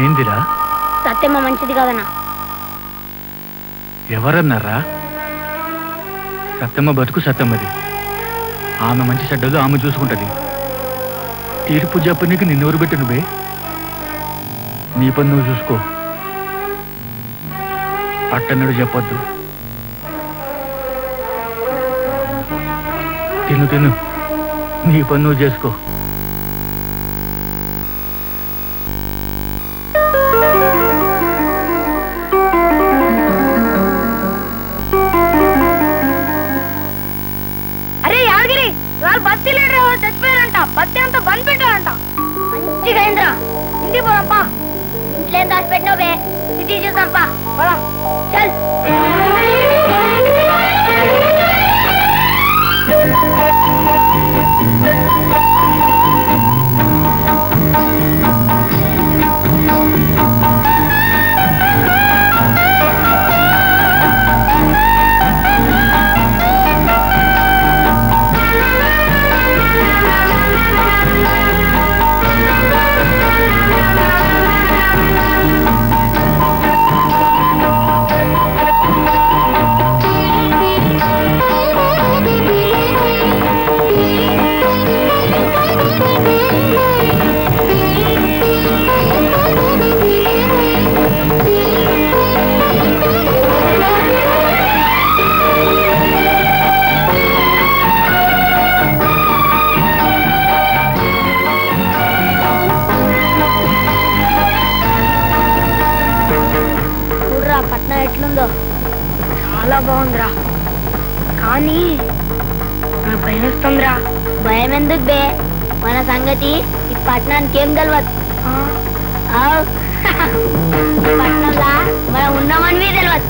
ఏందిరా? సత్యమ్మ మంచిది కాదన్నా. ఎవరన్నారా? సత్తమ్మ బతుకు సత్తమ్మది. ఆమె మంచి చెడ్డలు ఆమె చూసుకుంటది. తీర్పు చెప్పనీకి నిన్నెవరు పెట్టి నువ్వే? నీ పని నువ్వు చూసుకో. పట్టన్నడు చెప్పొద్దు. తిను, నీ పని నువ్వు చేసుకో. బస్తీ లీడర్ చచ్చిపోయారంట. బస్తీ అంతా బంద్ పెట్టారంట. మంచిగా అయిందిరా. ఇంటికి పోదాంపా. ఇంట్లో ఏం దాచి పెట్టినవే, సిటీ చూసాంపా. పోదాం, చల్. పట్నం ఎట్లుందో చాలా బాగుందిరా, కానీ నాకు భయం వేస్తుందిరా. భయం ఎందుకు బే, మన సంగతి ఈ పట్టణానికి ఏం తెలియదు. పట్టణంలా మనం ఉన్నామని తెలియదు.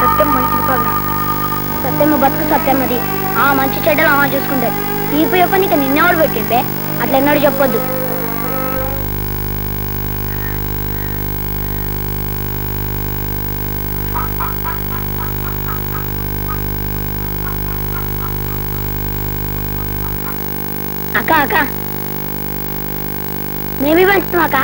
సత్యం మంచిది కాదురా. సత్యమ్మ బతుకు సత్యమ్మది, ఆ మంచి చెడ్డలు అమ్మ చూసుకుంటాడు. ఈ పని ఇక నిన్నెవడు పెట్టిందే, అట్లా ఎన్నడూ చెప్పొద్దు. అక్క అక్క మేమీ పంచుతాం అక్క.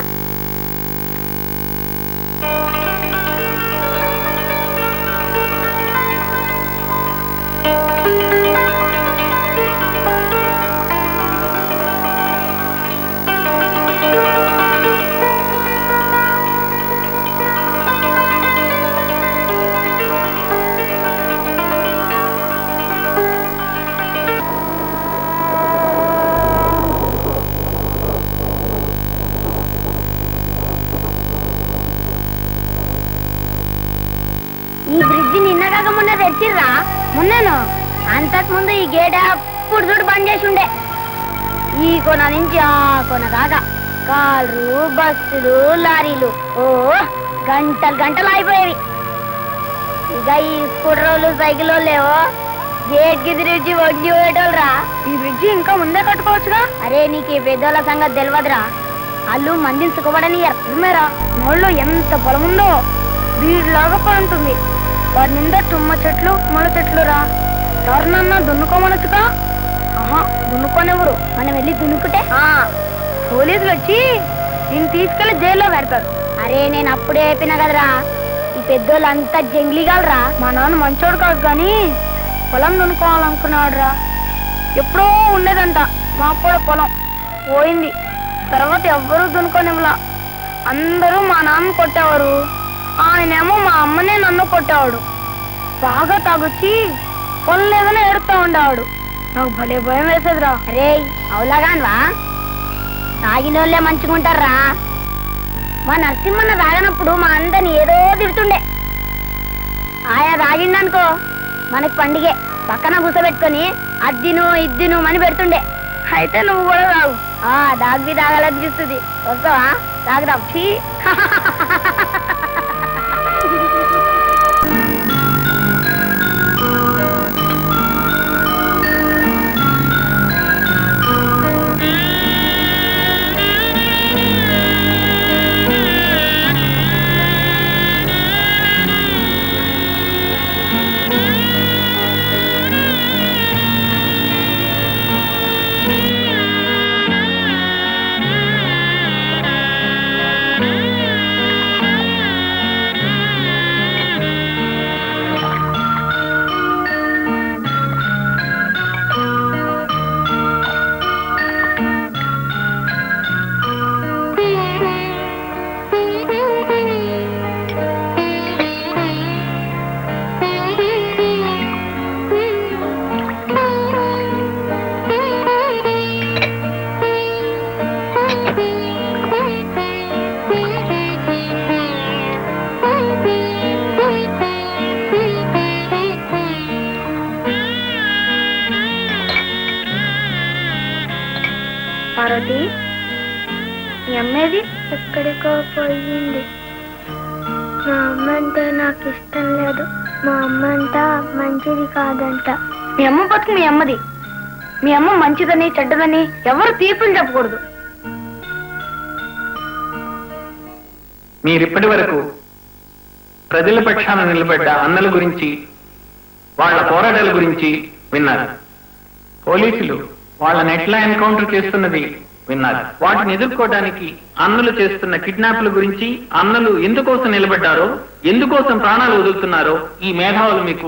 ఈ బ్రిడ్జి నిన్న కాక మొన్న తెచ్చిర్రా. మొన్నను అంతకు ముందు ఈ గేట్ అప్పుడు చూడు బంద్ చేసి ఉండే. ఈ కొన నుంచి ఆ కొన దాకా కార్లు, బస్సులు, లారీలు ఓ గంటలు గంటలు అయిపోయేవి. ఇక ఈ స్కూటర్లు, సైకిల్ లేవో గేట్ కి బ్రిడ్జి వడ్డీ పోయేటోళ్ళరా. ఈ బ్రిడ్జి ఇంకా ముందే కట్టుకోవచ్చుగా. అరే నీకు ఈ పెద్దోళ్ళ సంగతి తెలియదురా, వాళ్ళు మందించుకోవడని ఎర్రమేరా. నోళ్ళు ఎంత పొలం ఉందో వీడిలాగా పడుతుంది. వారి నిండా తుమ్మ చెట్లు, ముళ్ళ చెట్లు రా. ఎవరినన్నా దున్నుకోమనొచ్చుగా. ఆహా దున్నుకోనెవరు, మనం వెళ్ళి దున్నుకుంటే పోలీసులు వచ్చి నేను తీసుకెళ్లి జైల్లో పెడతారు. అరే నేను అప్పుడే అయిపోయినా కదరా, ఈ పెద్దోళ్ళు అంతా జంగ్లీగాలరా. మా నాన్న మంచోడు కాదు కానీ పొలం దున్నుకోవాలనుకున్నాడు రా. ఎప్పుడో ఉండేదంట మాకు కూడా పొలం, పోయింది. తర్వాత ఎవ్వరూ దున్నుకోనివ్వలా. అందరూ మా నాన్న కొట్టేవారు, ఆయనేమో మా అమ్మనే నన్ను కొట్టేవాడు. బాగా తాగొచ్చి పొలం లేదని ఏడుస్తూ ఉండేవాడు. నాకు భలే భయం వేసేదిరా. అరే అవులాగాన్వా, తాగినోళ్ళే మంచుకుంటారా. మా నరసింహన్న తాగనప్పుడు మా అందరిని ఏదో తిడుతుండే. ఆయా తాగిండనుకో మనకి పండిగే. పక్కన కూసబెట్టుకొని అద్దిను ఇద్దిను అని పెడుతుండే. అయితే నువ్వు కూడా తాగు. దాగ్వి తాగాలనిపిస్తుంది. వస్తావా? తాగుదాం. అమ్మేది ఎక్కడికో పోయింది. మా అమ్మ అంటే నాకు ఇష్టం లేదు. మా అమ్మ అంట మంచిది కాదంట. మీ అమ్మ బతుకు మీ అమ్మది. మీ అమ్మ మంచిదని చెడ్డదని ఎవరు తీర్పులు చెప్పకూడదు. మీరిప్పటి వరకు ప్రజల పక్షాన నిలబడ్డ అన్నల గురించి, వాళ్ళ పోరాటాల గురించి విన్నారు. పోలీసులు వాళ్ళని ఎట్లా ఎన్కౌంటర్ చేస్తున్నది విన్నారు. వాటిని ఎదుర్కోవడానికి అన్నలు చేస్తున్న కిడ్నాప్ల గురించి, అన్నలు ఎందుకోసం నిలబడ్డారో, ఎందుకోసం ప్రాణాలు వదులుతున్నారో ఈ మేధావులు మీకు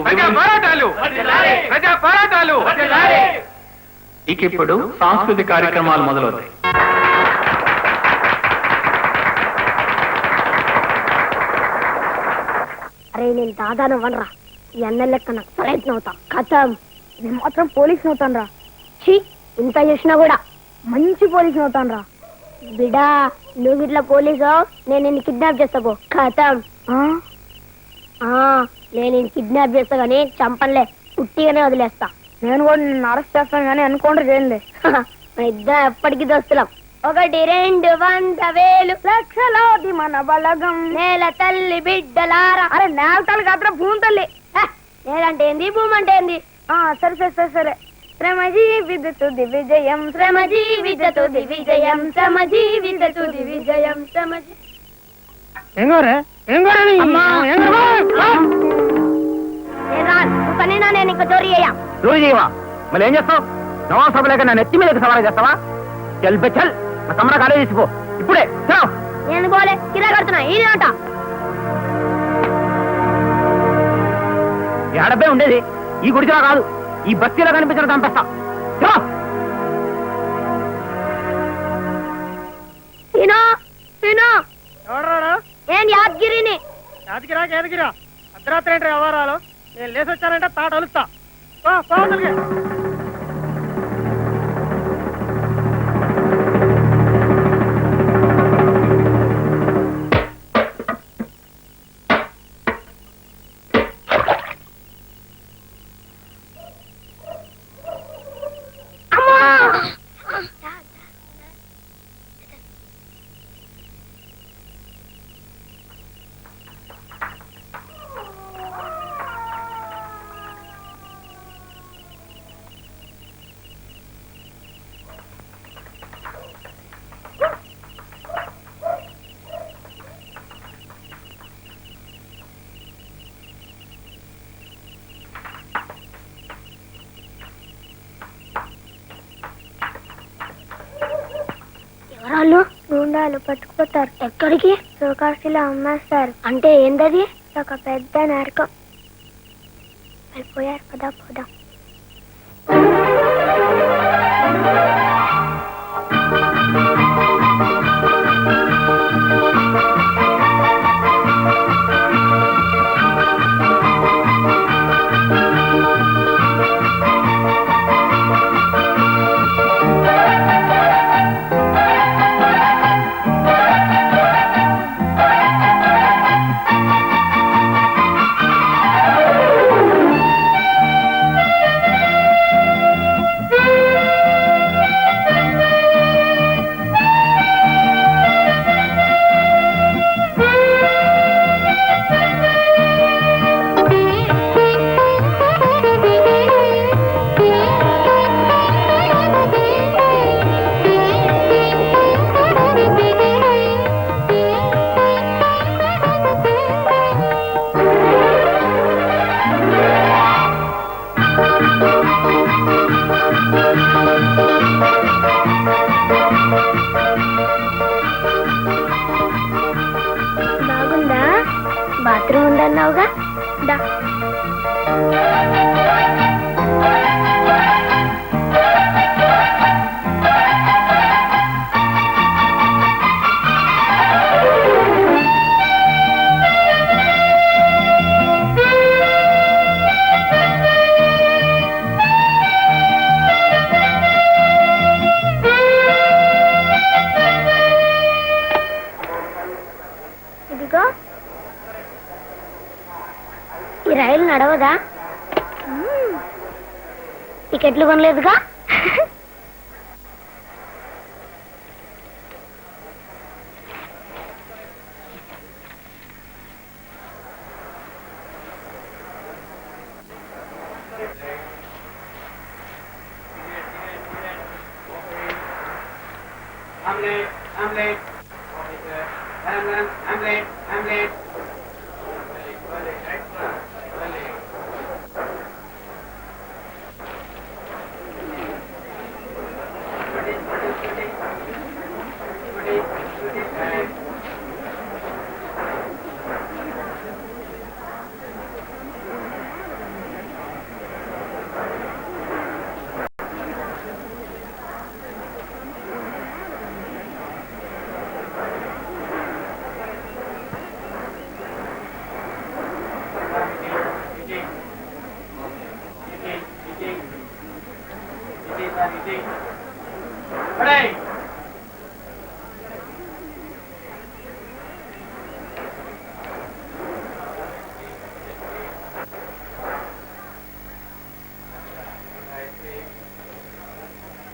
ఇక ఇప్పుడు సాంస్కృతిక కార్యక్రమాలు మొదలవుతాయి. అరే నేను దాదాను వనరా. ఈ అన్న లెక్క నాకు ప్రయత్నం అవుతా. కథం నేను మాత్రం పోలీసు అవుతాను రా. ఛీ, ఇంత చేసినా కూడా మంచి పోలీసు అవుతాను రా. బిడా నువ్వు ఇట్లా పోలీసు నేను నిన్ను కిడ్నాప్ చేస్తా పో. కథం నేను నిన్ను కిడ్నాప్ చేస్తా కానీ చంపలే, పుట్టిగానే వదిలేస్తా. నేను కూడా నిన్ను అరెస్ట్ చేస్తాను కానీ ఎన్కౌంటర్ చేయండి. ఇద్దరం ఎప్పటికీ దోస్తులం. 1, 2, 100,000 లక్షలాది మన బలగం. నేల తల్లి బిడ్డలారా. అరే నేల తల్లి కాదు భూమి తల్లి. నేలంటే ఏంది, భూమి అంటే ఏంది? సరే సరే సరే సరే. శ్రమ జీవితు దివిజయం, శ్రమ జీవితు దివిజయం, శ్రమ జీవితు దివిజయం, శ్రమ. నేను ఇంకా చోరీ అయ్యా. రోజు చేయవా? మళ్ళీ ఏం చేస్తావు? నవాబ్ సభ లేక నా నెత్తి మీద సవాల్ చేస్తావా? చల్ బే చల్, నా తమ్ముడు కాలేజ్ తీసిపో ఇప్పుడే. నేను పోలే, కిరా కడుతున్నా ఈయనట. ఏడబ్బే ఉండేది ఈ గుడిలో కాదు, ఈ బస్తీలో కనిపించిన చంపేస్తా. నేను యాదగిరిని. యాదగిరా అర్ధరాత్రి ఏంటి వ్యవహారాలు? నేను లేసి వచ్చానంటే తాట అలుస్తా. ఎవరాళ్ళు? గుండాలు పట్టుకుపోతారు. ఎక్కడికి? సోకాశిలో అమ్మేస్తారు. అంటే ఏందది? ఒక పెద్ద నరకం. అయిపోయారు కదా, పోదాం. బాగుందా? బాత్రూమ్ ఉందన్నావుగా, దా. ఇదిగో ఈ రైలు నడవదా? టికెట్లు కొనలేదుగా?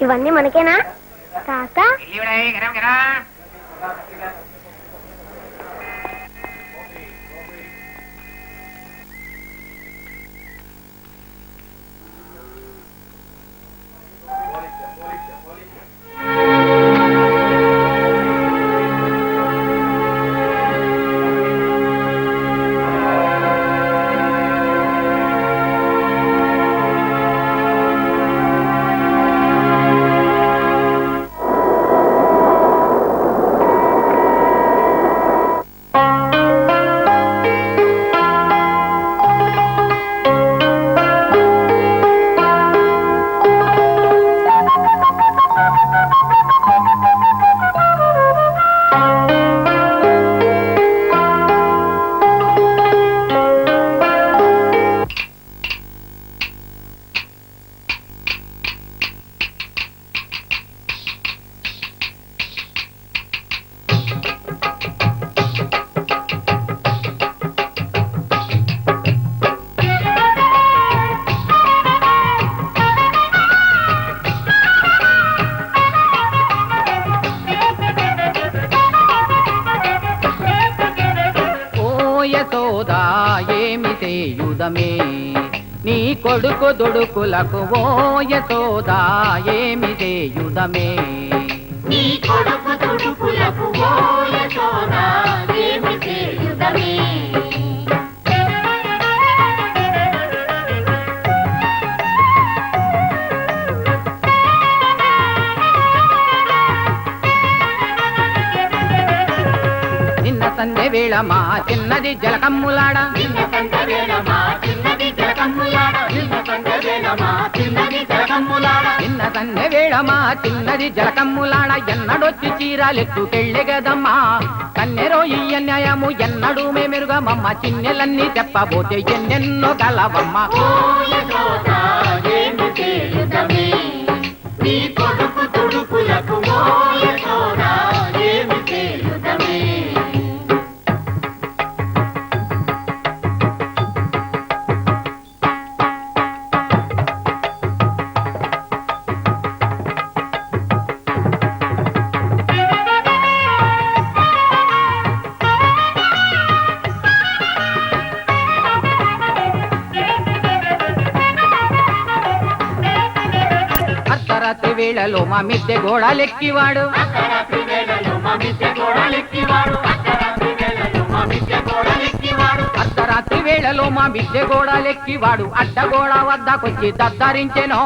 ఇవన్నీ మనకేనా తాత? నీ కొడుకు దుడుకులకు ఓ యశోదా ఏమి చేయుదమే నీ కొడుకు దుడుకులకు ఓ యశోదా ఏమి చేయుదమే నిన్న సంధ్య వేళ మా చిన్నది జలకమ్ములాడ నిన్న సంధ్య వేళ మా చిన్నది జలకమ్ములాడ నిన్న సంధ్య వేళ మా చిన్నది జలకమ్ములాడ నిన్న సంధ్య వేళ మా చిన్నది జలకమ్ములాడ ఎన్నడొచ్చి చీరాలెత్తుకెళ్ళే గదమ్మా కన్నెరో ఈ అన్యాయము ఎన్నడూ మెరుగమమ్మ చిన్నెలన్నీ చెప్పబోతే ఎన్నెన్నో కలవమ్మ నీ కొడుకు తుడుకులకు ఏమి చేయుదమే అర్ధరాత్రి వేళలో మా మిద్దె గోడలెక్కివాడు అర్ధరాత్రి వేళలో మా మిద్దె గోడలెక్కివాడు అర్ధరాత్రి వేళలో మా మిద్దె గోడలెక్కివాడు అడ్డగోడ వద్దకొచ్చి దద్దరించెను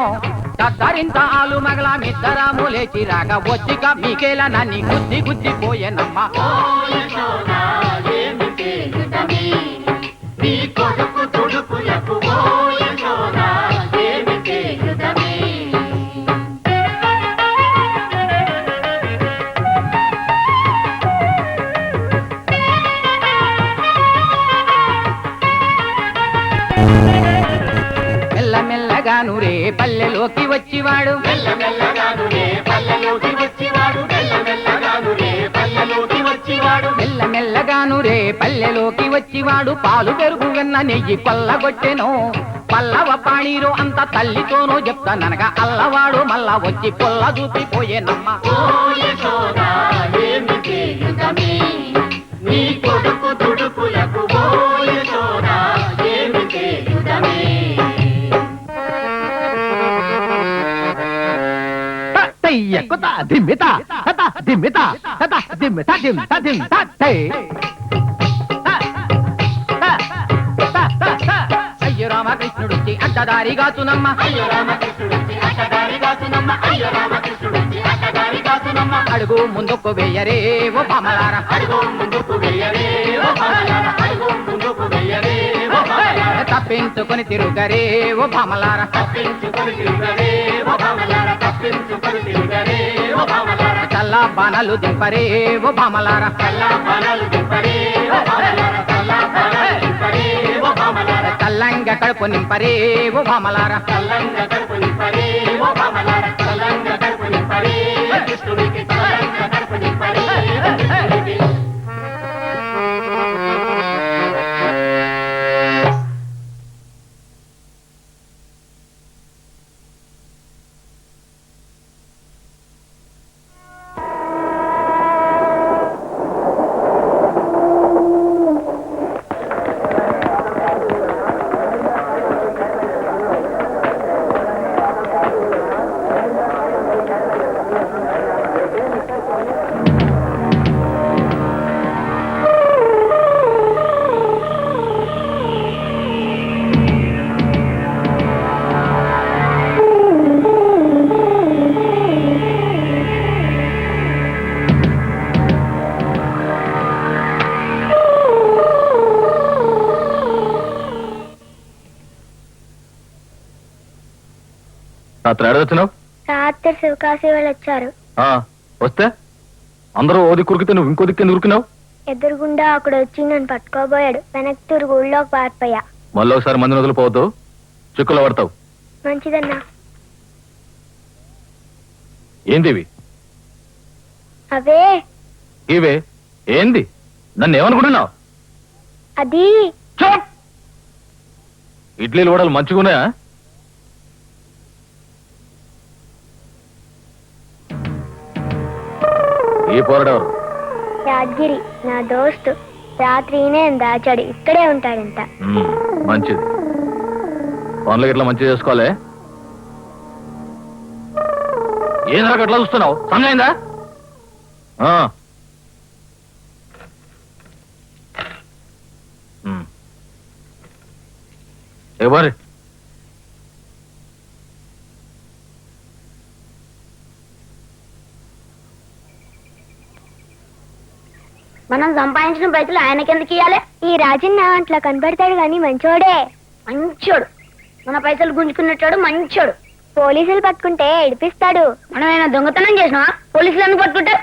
దద్దరింత ఆలు మగల మిద్దరాము లేచి రాగా వచ్చిక మీకేలా నన్ను గుద్ది గుద్దిపోయేనమ్మ నీ కొడుకు తుడుకులకు ఏమి చేయుదమే మెల్లమెల్లగాను రే పల్లెలోకి వచ్చివాడు మెల్లమెల్లగాను రే పల్లెలోకి వచ్చివాడు మెల్లమెల్లగాను రే పల్లెలోకి వచ్చివాడు మెల్లమెల్లగాను రే పల్లెలోకి వచ్చివాడు పాలు పెరుగు వెన్న నెయ్యి కొల్లగొట్టెను పల్లవ పాణీరు అంత తల్లితోనూ చెప్తాననగా అల్లవాడు మళ్ళా వచ్చి పొల్ల చూపిపోయేనమ్మ నీ కొడుకు దుడుకులకు ఏమి చేయుదమే దిమ్మిత తత దిమ్మిత దిమ్మిత దిమ్మిత తే అయ్యో రామకృష్ణుడికి అడ్డదారిగాచునమ్మ అయ్యో రామకృష్ణుడికి అడ్డదారిగాచునమ్మ అయ్యో రామకృష్ణుడికి అడ్డదారిగాచునమ్మ అడుగు ముందుకు వేయరే ఓ భామలారా అడుగు ముందుకు వేయరే ఓ భామలారా అడుగు ముందుకు వేయరే ఓ భామలారా తప్పించుకొని తిరుగరే ఓ భామలారా తప్పించుకొని తిరుగరే ఓ భామలారా తప్పించుకొని తిరుగరే ఓ భామలారా చల్లా బాణాలు దింపరే ఓ భామలారా చల్లా బాణాలు దింపరే ఓ భామలారా చల్లా బాణాలు దింపరే ఓ భామలారా చల్లంగా కడుపు నింపరే ఓ భామలారా చల్లంగా కడుపు నింపరే ఓ భామలారా చల్లంగా కడుపు నింపరే కృష్ణుడికి చల్లంగా కడుపు నింపరే రాత్రి ఏడవచ్చినావు? రాత్రి శివకాశి వాళ్ళు వచ్చారు. వస్తే అందరూ ఓ దిక్కు ఉరికితే నువ్వు ఇంకో దిక్కు ఎందుకు ఉరికినావు? ఎదురుగుండా అక్కడ వచ్చి నన్ను పట్టుకోబోయాడు. వెనక్కి తిరుగు ఊళ్ళోకి పారిపోయా. మళ్ళీ ఒకసారి మంది వదిలిపోవద్దు, చిక్కులో పడతావు. మంచిదన్నా. ఏంది ఇవి? అవే ఇవే ఏంది? నన్ను ఏమనుకుంటున్నావు? అది ఇడ్లీలు వడలు మంచిగున్నాయా? ఏ పోరాడెవరు? యాదగిరి నా దోస్తు. రాత్రినే దాచాడు. ఇక్కడే ఉంటాడంట. మంచిది. పనులు ఇట్లా మంచిగా చేసుకోవాలి. ఏం నాకు అట్లా చూస్తున్నావు? సమయమైందా? ఎవరు? మనం సంపాదించిన పైసలు ఆయనకెందుకు ఇయ్యాలి? ఈ రాజన్న అట్లా కనబడతాడు గాని మంచోడే. మంచోడు. మన పైసలు గుంజుకున్నట్టాడు. మంచోడు. పోలీసులు పట్టుకుంటే ఏడిపిస్తాడు. మనం ఏమైనా దొంగతనం చేసినావా? పోలీసులు ఎందుకు పట్టుకుంటే?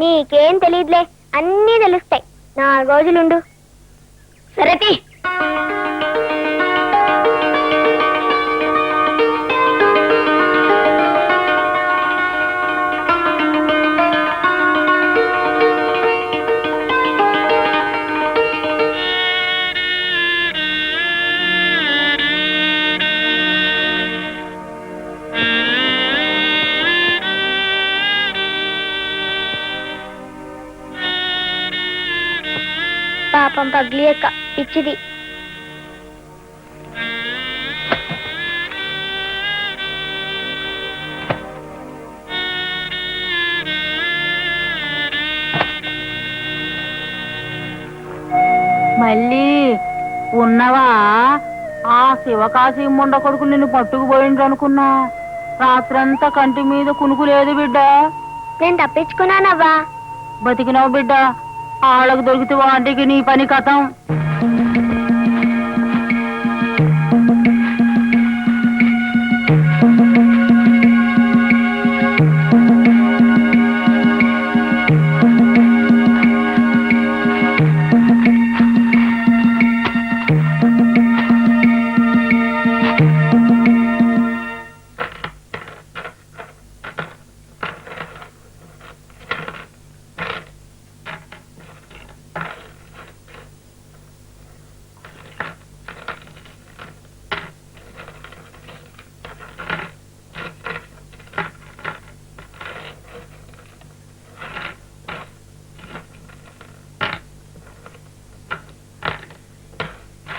నీకేం తెలియదులే, అన్నీ తెలుస్తాయి. 4 రోజులుండు. సరే తీ. పాపం పగ్లి యొక్క పిచ్చిది. మళ్ళీ ఉన్నవా? ఆ శివకాశి ముండ కొడుకు నిన్ను పట్టుకుపోయిండ్రు అనుకున్నా. రాత్రంతా కంటి మీద కునుకు లేదు బిడ్డ. నేను తప్పించుకున్నానవ్వా. బతికినావు బిడ్డ. ఆళ్ళకు దొరికితే వాటికి నీ పని కథం.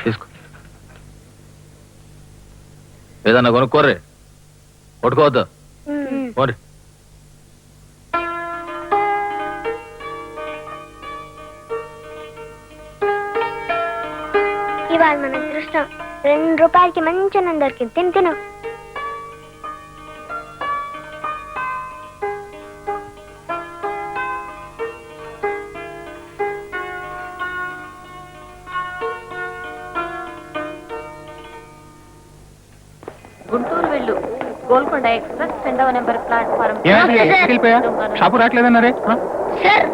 తీసుకో. ఏదన్నా కొనుక్కోర్రే, కొట్టుకోవద్దు. పోండి. ఇవాళ మన అదృష్టం 2 రూపాయలకి మంచి అన్నం దొరికింది. తిను తిను. గుంటూరు వెళ్ళు గోల్కొండ ఎక్స్ప్రెస్ 2వ నెంబర్ ప్లాట్ఫారం. షాపు రావట్లేదన్నారే? సార్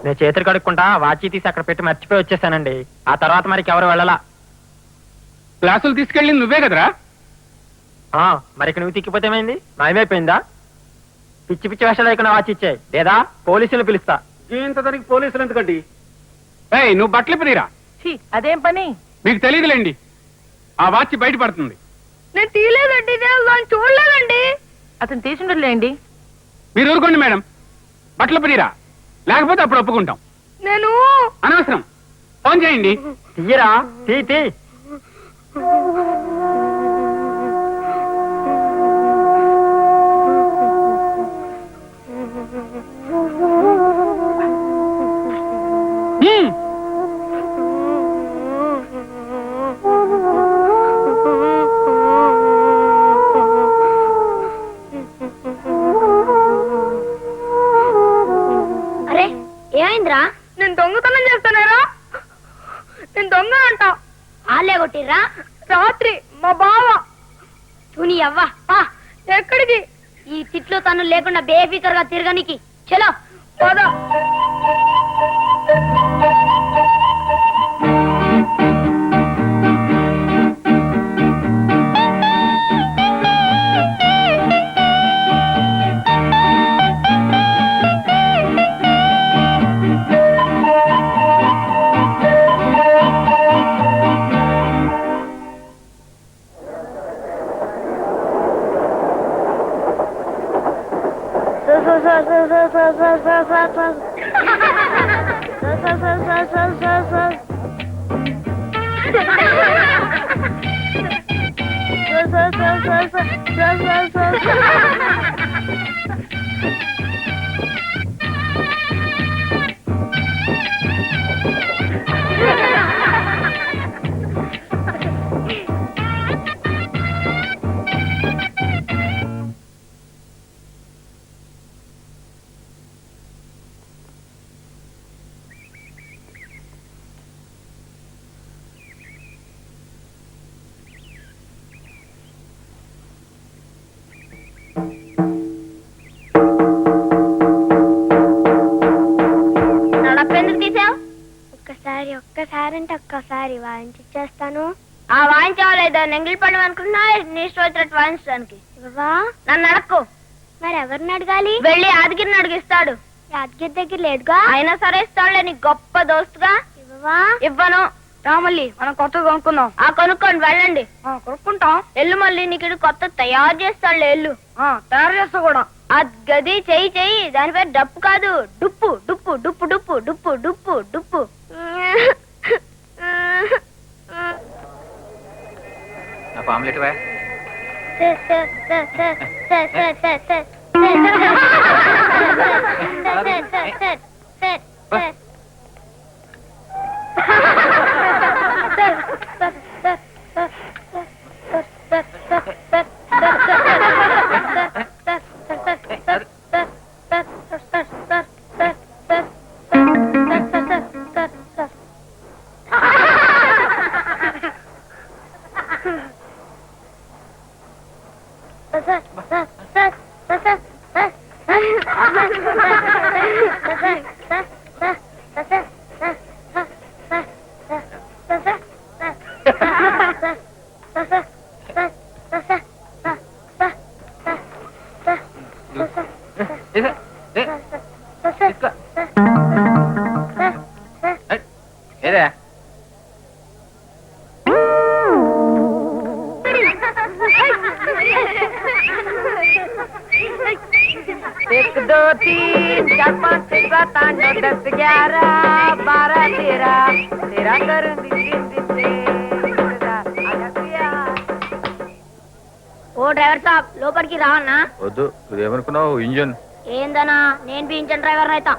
నేను చేతులు కడుక్కుంటా వాచి తీసి అక్కడ పెట్టి మర్చిపోయి వచ్చేసానండి. ఆ తర్వాత మరికి ఎవరు వెళ్ళలా. క్లాసులు తీసుకెళ్ళి నువ్వే కదరా? మరికి నువ్వు తిక్కిపోతే ఏమైంది? మాయమైపోయిందా? పిచ్చి పిచ్చి వేషాలు లేకుండా వాచి ఇచ్చాయి లేదా పోలీసులు పిలుస్తా. ఇంత దానికి పోలీసులు ఎందుకండి? నువ్వు బట్టలు పనిరా. అదేం పని? మీకు తెలియదులేండి, ఆ వాచ్ బయటపడుతుంది. నేను తీయలేదండి, నేను చూడలేదండి. అతను తీసుండలేండి. మీరు ఊరుకోండి మేడం, బట్టలు పనిరా, లేకపోతే అప్పుడు ఒప్పుకుంటాం. నేను అనవసరం, ఫోన్ చేయండి. తీయరా తీ. అరే ఏమైందిరా? నేను దొంగతనం చేస్తానేరా. నేను దొంగ అంట. ఆలే కొట్టిర్రా? రాత్రి మా బావ. తుని అవ్వ ఎక్కడికి? ఈ తిట్లు తను లేకుండా బేఫికర్ గా తిరగనికి. చలో పోదా. ఒక్కసారి అంటే ఒక్కసారి వాయించేస్తాను. ఆ వాయించలేదో నెంగిలి పడడం అనుకున్నా నీ ఇష్టం వచ్చినట్టు వాయించడానికి. నన్ను అడక్కు. మరి ఎవరిని అడగాలి? వెళ్ళి యాదగిరిని అడిగిస్తాడు. యాదగిరి దగ్గర లేదుగా. అయినా సరే ఇస్తాడులే, నీ గొప్ప దోస్తుగా. ఇవ్వను. రామల్లి మనం కొత్త కొనుక్కుందాం. కొనుక్కోండి, వెళ్ళండి. కొనుక్కుంటాం. ఎల్లు మళ్ళీ నీకు కొత్త తయారు చేస్తాడులే. ఎల్లు తయారు చేస్తా కూడా. గది చెయ్యి. దాని పేరు డప్పు కాదు, డుప్పు. డుప్పు డుప్పు డుప్పు డుప్పు డుప్పు డుప్పు. ఆమ్లెట్ दो तीन चार पाँच छह सात आठ नौ दस ग्यारह बारह तेरह तेरह करूंगी ఓ డ్రైవర్ సాబ్ లోపలికి రావన్నా వద్దు ఇదేమనుకున్నావు ఇంజన్ ఏందనా నేను బి ఇంజన్ డ్రైవర్ అయితా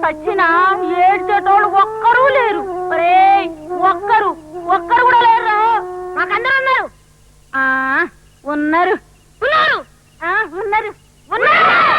చచ్చినా ఏడ్చేటోళ్ళు ఒక్కరూ లేరు. ఒక్కరు కూడా లేరు. మాకందరూ ఉన్నారు. ఉన్నారు ఉన్నారు ఉన్నారు ఉన్నారు.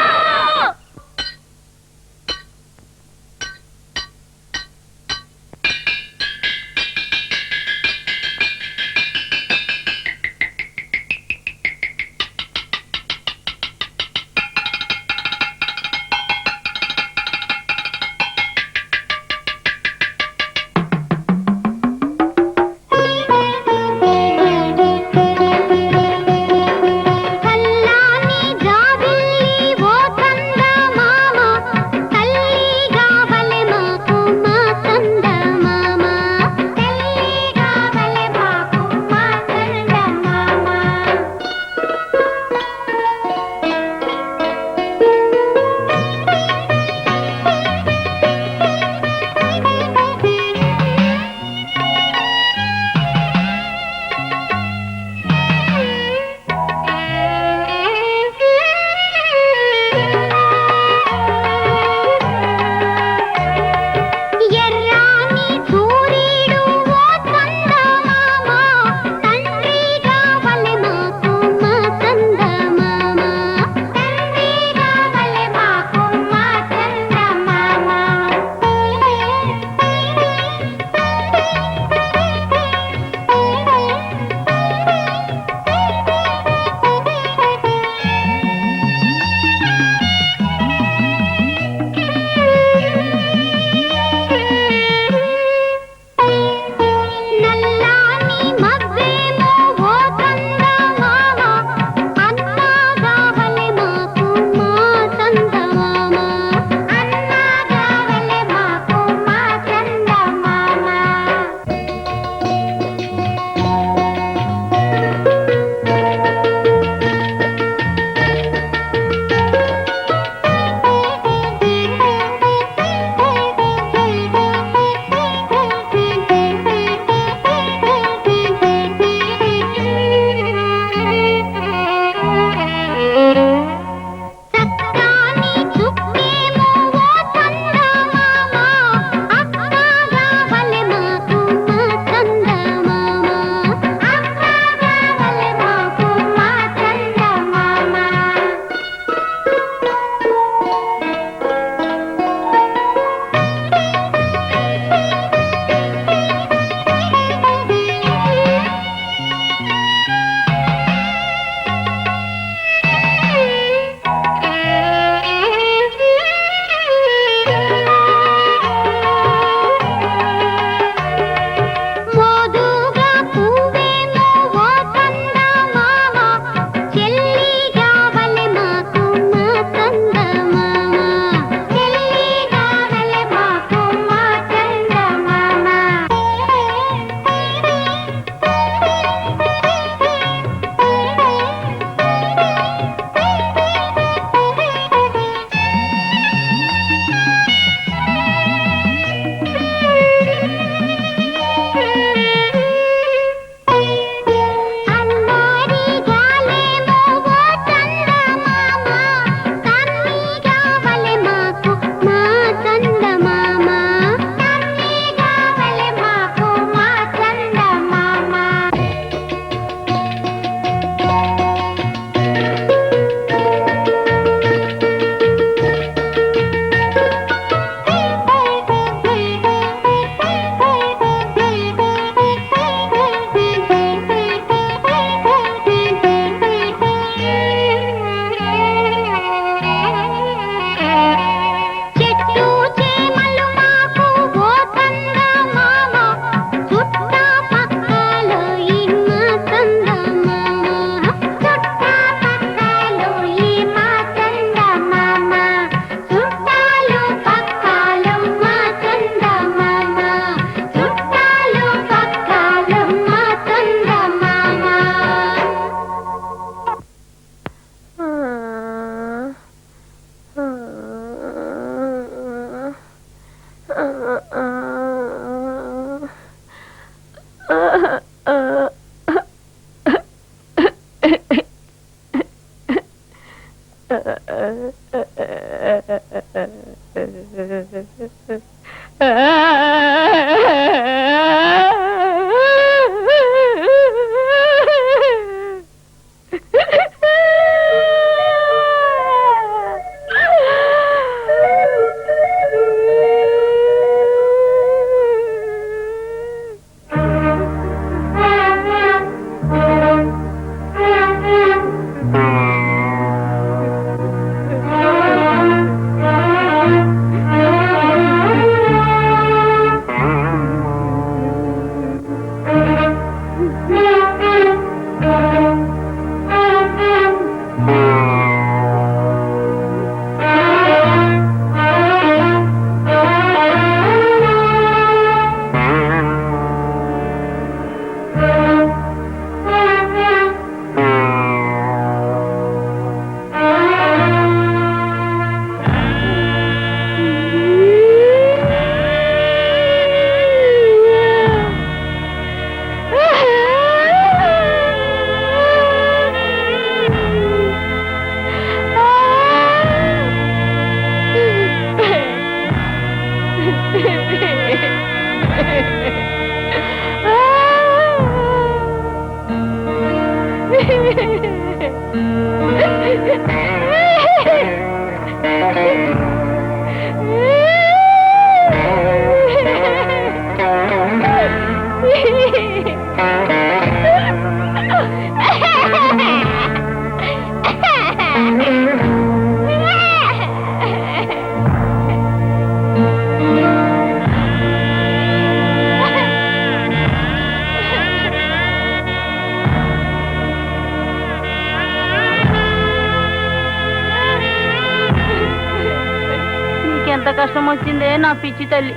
కోసం వచ్చిందే నా పిచ్చి తల్లి.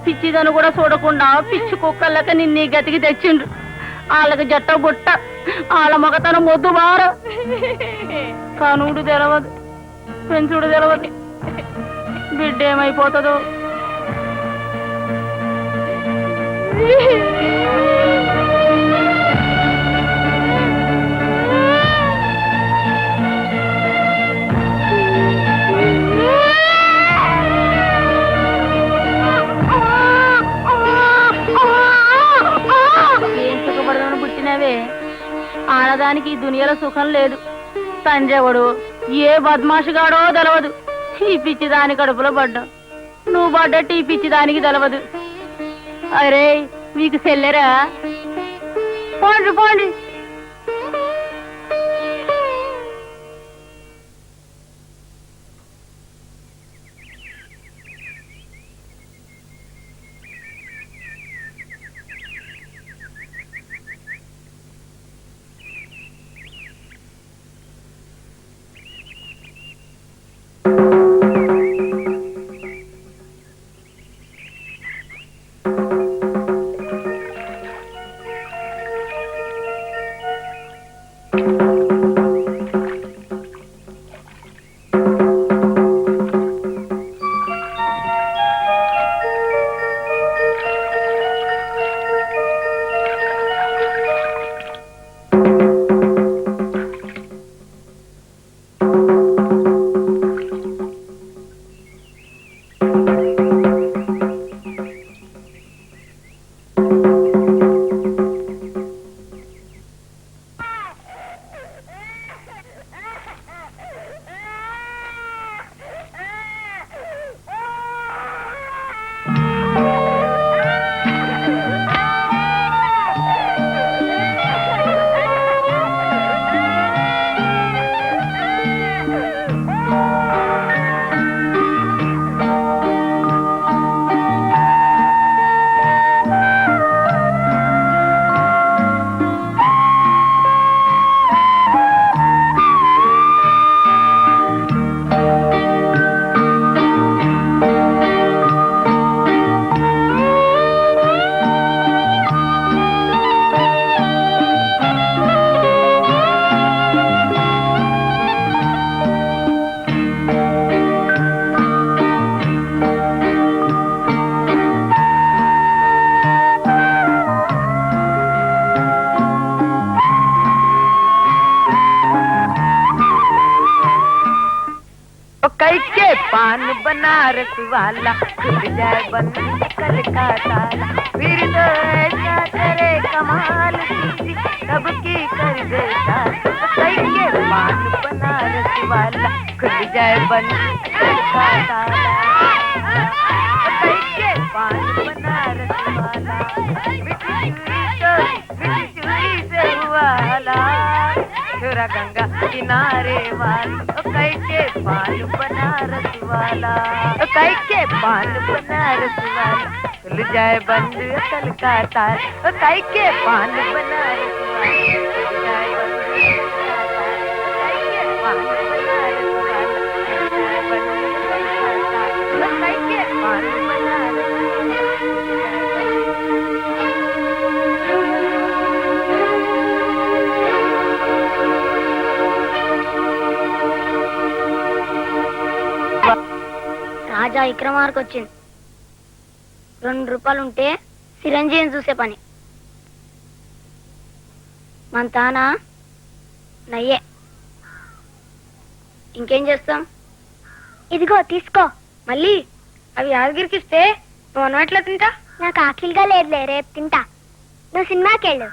పిచ్చిదని కూడా చూడకుండా పిచ్చి కుక్కలక నిన్ను ఈ గతికి తెచ్చిండ్రు. వాళ్ళకి జట్ట బుట్ట, వాళ్ళ మగతనం మొద్దు బార. కనుడు తెలవదు, పెంచుడు తెలవదు, బిడ్డ ఏమైపోతుందో. ఏం సుఖపడదామని పుట్టినవే? ఆడదానికి ఈ దునియాలో సుఖం లేదు. సంజయుడు ఏ బద్మాషుగాడో తెలవదు. ఈ పిచ్చి దాని కడుపులో పడ్డా. నువ్వు పడ్డట్టు ఈ పిచ్చి దానికి తెలవదు. అరే మీకు సెల్లెరా? పోండి పోండి. कैके पान बनारस वाला खुल जाए बंद कलकाता फिर तो ऐसा करे कमाल किसी सबकी कर देता। कैके पान बनारस वाला खुल जाए बंद कलकाता कैके पान बनारस वाला चूड़ी से हुआ छोरा गंगा किनारे वाला कैके पान बनारस वाला कैके पान बनारस वाला खुल जाए बंद कलकाता कैके पान बनारस वाला खुल जाए बंद कैके पान बनारस वाला खुल जाए बंद कलकाता कैके पान बनारस రాజా విక్రమార్కు వచ్చింది. 2 రూపాయలుంటే చిరంజీవిని చూసే పని. మన తానా నయ్యే. ఇంకేం చేస్తాం? ఇదిగో తీసుకో. మళ్ళీ అవి యాదగిరికి ఇస్తే నువ్వు అన్నం ఎట్లా తింటా? నాకు ఆకలిగా లేదులే, రేపు తింటా. నువ్వు సినిమాకి వెళ్ళు.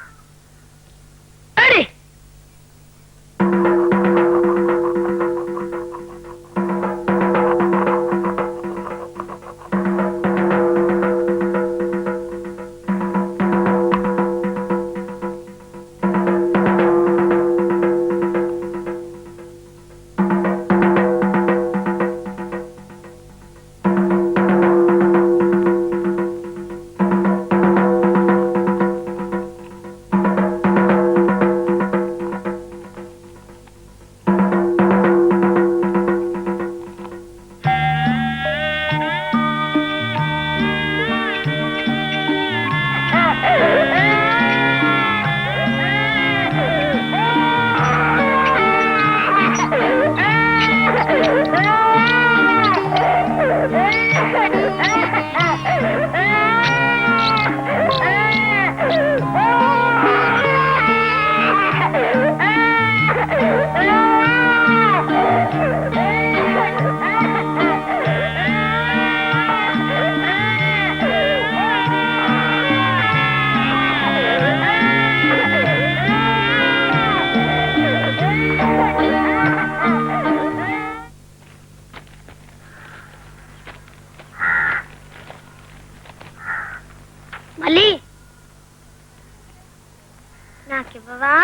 మళ్ళీ నాకివ్వవా?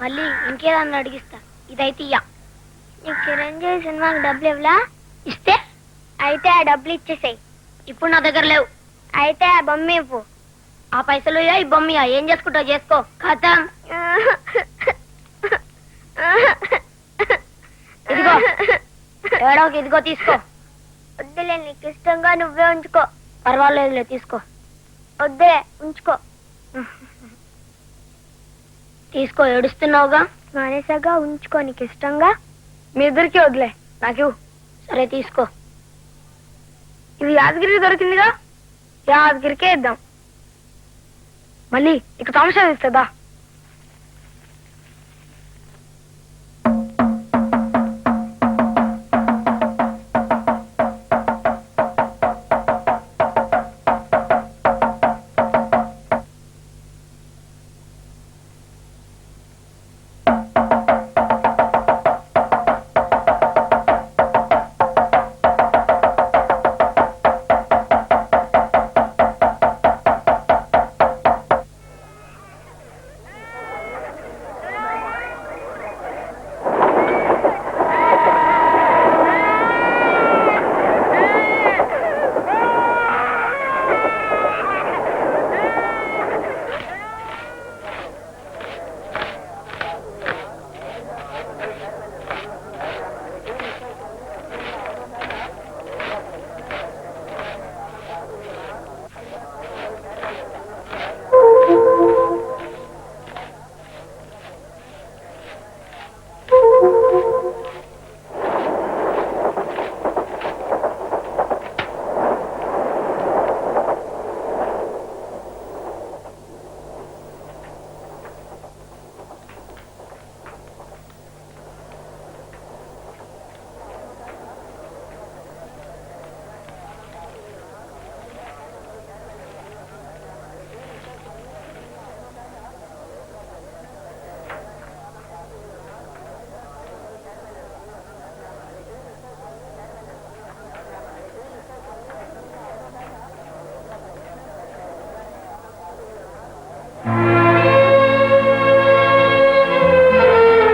మళ్ళీ ఇంకేదన్నా అడిగిస్తా, ఇదైతే ఇయ్య. నీకు చిరంజీవి సినిమాకి డబ్బులు ఇవ్వలా? ఇస్తే అయితే ఆ డబ్బులు ఇచ్చేసాయి. ఇప్పుడు నా దగ్గర లేవు. అయితే ఆ బొమ్మ ఇవ్వు. ఆ పైసలు ఈ బొమ్మ ఏం చేసుకుంటావు చేసుకో. ఖతం. ఇదిగో ఏడోకి, ఇదిగో తీసుకో. వద్దులే, నీకు ఇష్టంగా నువ్వే ఉంచుకో. పర్వాలేదులే, తీసుకో. వద్దులే, ఉంచుకో. తీసుకో, ఏడుస్తున్నావుగా. మానేసాగా, ఉంచుకో నీకు ఇష్టంగా. మీ ఇద్దరికి వదిలే, నాకు. సరే తీసుకో. ఇది యాదగిరికి దొరికిందిగా, యాదగిరికే ఇద్దాం. మళ్ళీ ఇక తమాషా ఇస్తుందా?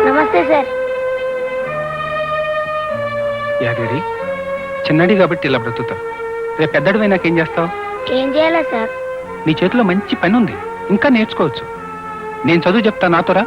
నమస్తే సార్. యాదగిరి, చిన్నడి కాబట్టి ఇలా బ్రతుకుతావు. రేపు పెద్దడివై నాకేం చేస్తావు? ఏం చేయాలా సార్? నీ చేతిలో మంచి పని ఉంది, ఇంకా నేర్చుకోవచ్చు. నేను చదువు చెప్తా, నాతోరా.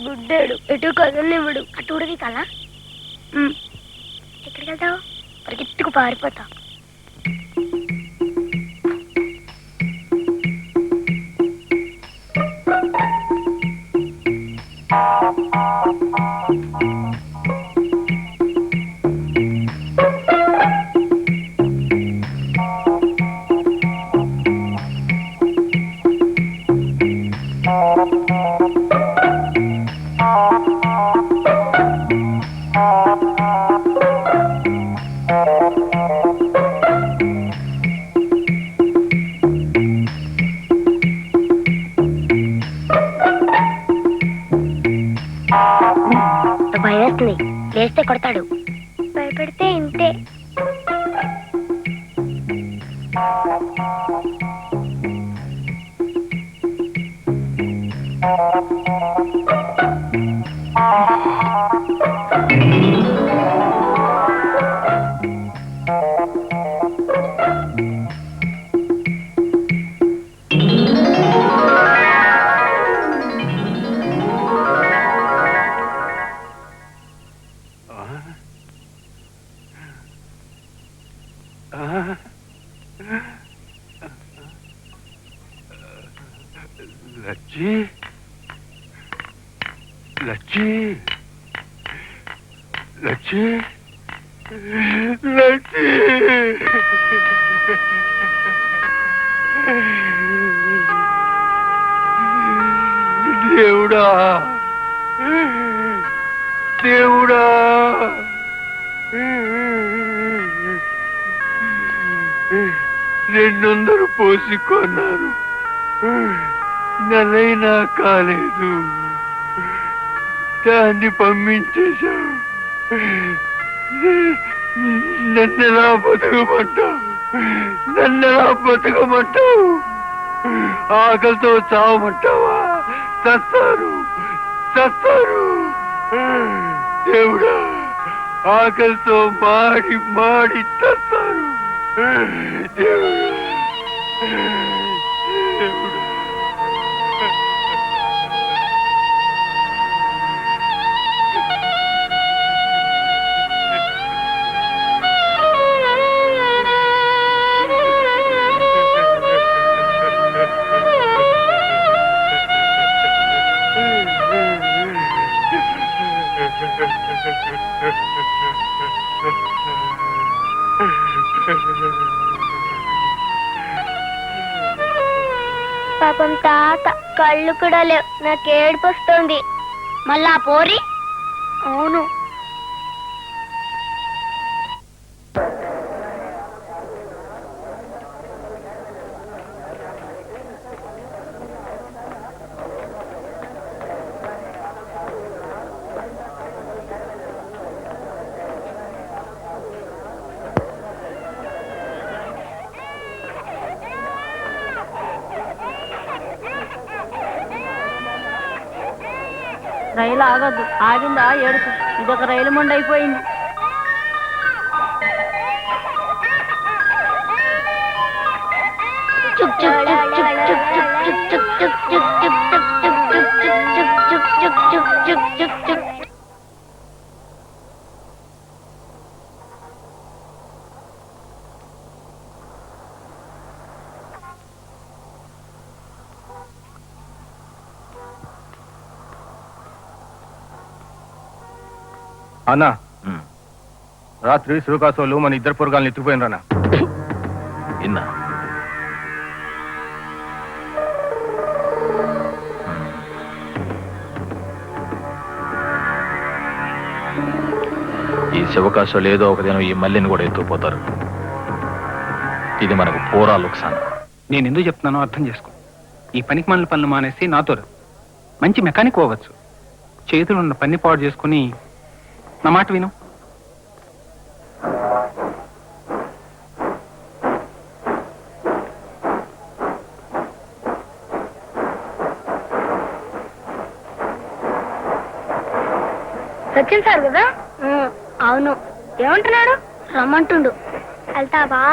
గుడ్డాడు, ఎటు కదలనివ్వడు. అటు ఉడికి కదా. ఎక్కడికి వెళ్తావు? పరిగెత్తుకు పారిపోతా. భయస్తుంది, లేస్తే కొడతాడు. భయపెడితే ఇంతే. లచ్చి లచ్చి లచ్చి లచ్చి దేవుడా దేవుడా $200 పోసి కొన్నారు, నెలైనా కాలేదు. దాన్ని పంపించేశావు. నన్నెలా బతకమంటావు? నన్నెలా బతకమంటావు? ఆకలితో చావమంటావా? చస్తారు చస్తారు. దేవుడా, ఆకలితో మాడి మాడి చస్తారు. దేవుడా దేవుడా. పాపం తాత కళ్ళు కూడా లేవు, నాకు ఏడుపు వస్తుంది. మళ్ళా పోరి. అవును. రైలు ఆగద్దు. ఆగిందా ఏడుపు. ఇదొక రైలు మొండ అయిపోయింది. అన్నా, రాత్రి శివకాశోళ్ళు మన ఇద్దరు పొరగాలను ఎత్తుకుపోయినరా? ఇన్నా ఈ శివకాశోళ్ళు ఏదో ఒక దినం ఈ మల్లిని కూడా ఎత్తుకుపోతారు. ఇది మనకు పూరా లుక్సాన్. నేను ఎందుకు చెప్తున్నానో అర్థం చేసుకో. ఈ పనికి మనల పనులు మానేసి నాతో మంచి మెకానిక్ అవ్వచ్చు. చేతులు ఉన్న పని పాడు చేసుకుని నా మాట విను. సచిన్ సార్ కదా? అవును. ఏమంటున్నాడు? రమ్మంటుండు. వెళ్తావా?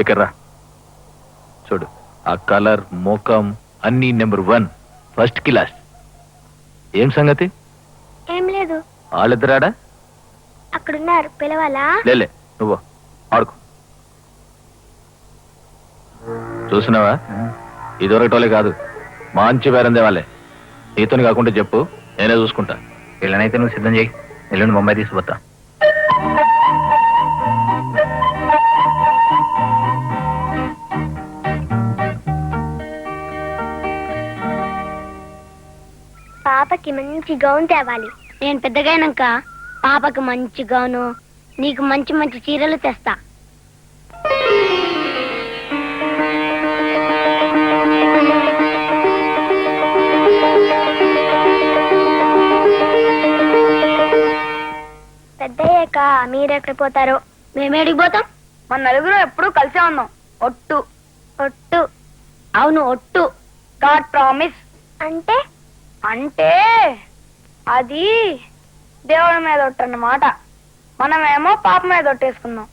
ఇక్కడ చూడు, ఆ కలర్ మోకం అన్ని నెంబర్ 1 ఫస్ట్ క్లాస్. ఏం సంగతి? ఏం లేదు. వాళ్ళిద్దరాడా? అక్కడున్నారు, పిలవాలా? లేలే, నువ్వు ఆడుకో. చూసినావా, ఇదివరకటోలే కాదు, మంచి పేరందే వాళ్ళే. నీతోని కాకుండా చెప్పు, నేనే చూసుకుంటా. వీళ్ళనైతే నువ్వు సిద్ధం చేయి, ఎల్లుండి ముంబై తీసుకుపోతా. పాపకి మంచి గౌన్ తేవాలి. నేను పెద్దగైనాక పాపకి మంచి గౌను, నీకు మంచి మంచి చీరలు తెస్తా. పెద్దయ్యాక మీరెక్కడ పోతారో? మేమేడికి పోతాం? మన నలుగురు ఎప్పుడు కలిసే ఉన్నాం. ఒట్టు. ఒట్టు? అవును, ఒట్టు. God promise. అంటే అంటే అది దేవుడి మీద ఒట్టు అన్నమాట. మనమేమో పాప మీద ఒట్టేసుకున్నాం.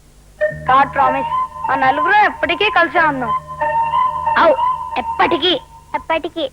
God promise. మన నలుగురు ఎప్పటికీ కలిసే ఉన్నాం. అవు ఎప్పటికీ ఎప్పటికీ.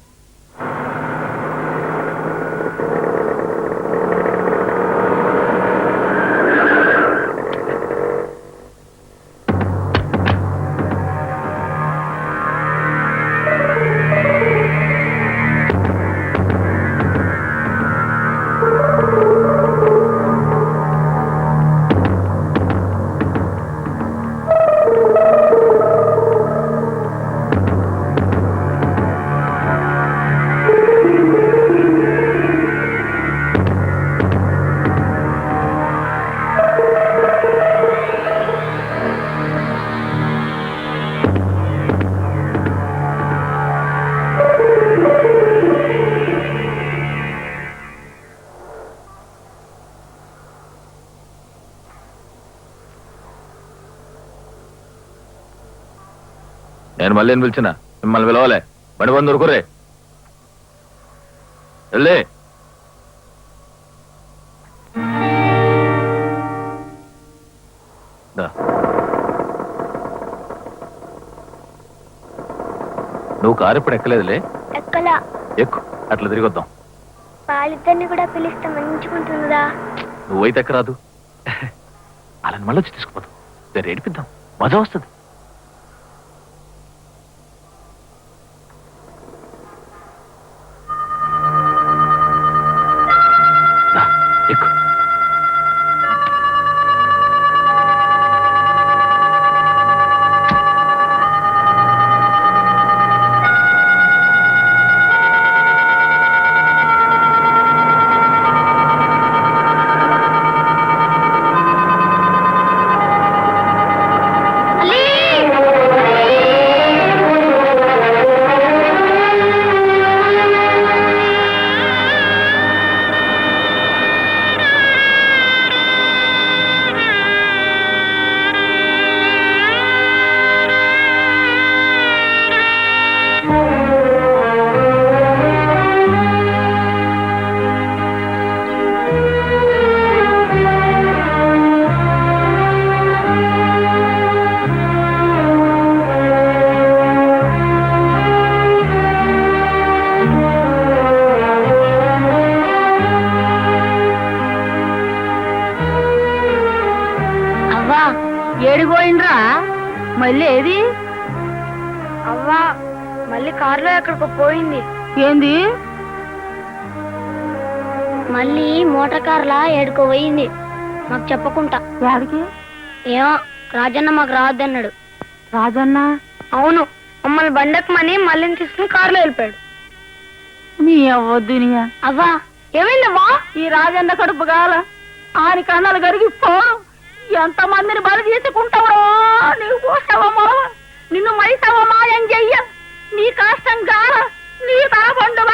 నేను మళ్ళీ పిలిచిన మిమ్మల్ని పిలవలే. బండి బంధు ఊరుకురే వెళ్ళి. నువ్వు కారు ఇప్పుడు ఎక్కలేదులే. ఎక్కలా. ఎక్కు, అట్లా తిరిగొద్దాం. వాళ్ళిద్దరిని కూడా పిలిస్తే మంచిగుంటుందా? నువ్వైతే ఎక్కరాదు. అలా మళ్ళీ వచ్చి తీసుకుపోతాం. ఏడిపిద్దాం, మజా వస్తుంది. ఎక్కు. ఏడిపోయిండ్రా మళ్ళీ? ఏది అవ్వా, మళ్ళీ కారులో ఎక్కడికో పోయింది. ఏంది? మళ్ళీ మోటార్ కార్లా ఏడుకో పోయింది, మాకు చెప్పకుండా. వాడికి ఏమో, రాజన్న మాకు రావద్దన్నాడు. రాజన్న? అవును, మమ్మల్ని బండెక్కమని మళ్ళీ తీసుకుని కారులో వెళ్ళిపోయాడు. నీ అవ్వద్దు. అవ్వా, ఏమైందవ్వా? ఈ రాజన్న కడుపు గాల ఆని కన్నాలు కరిగి పోను. ఎంత మందిని బలి తీసుకుంటావో నీకు కోసవమో, నిన్ను మైసవమా ఏం చెయ్య. నీ కష్టం గాల, నీ తల పండుగ.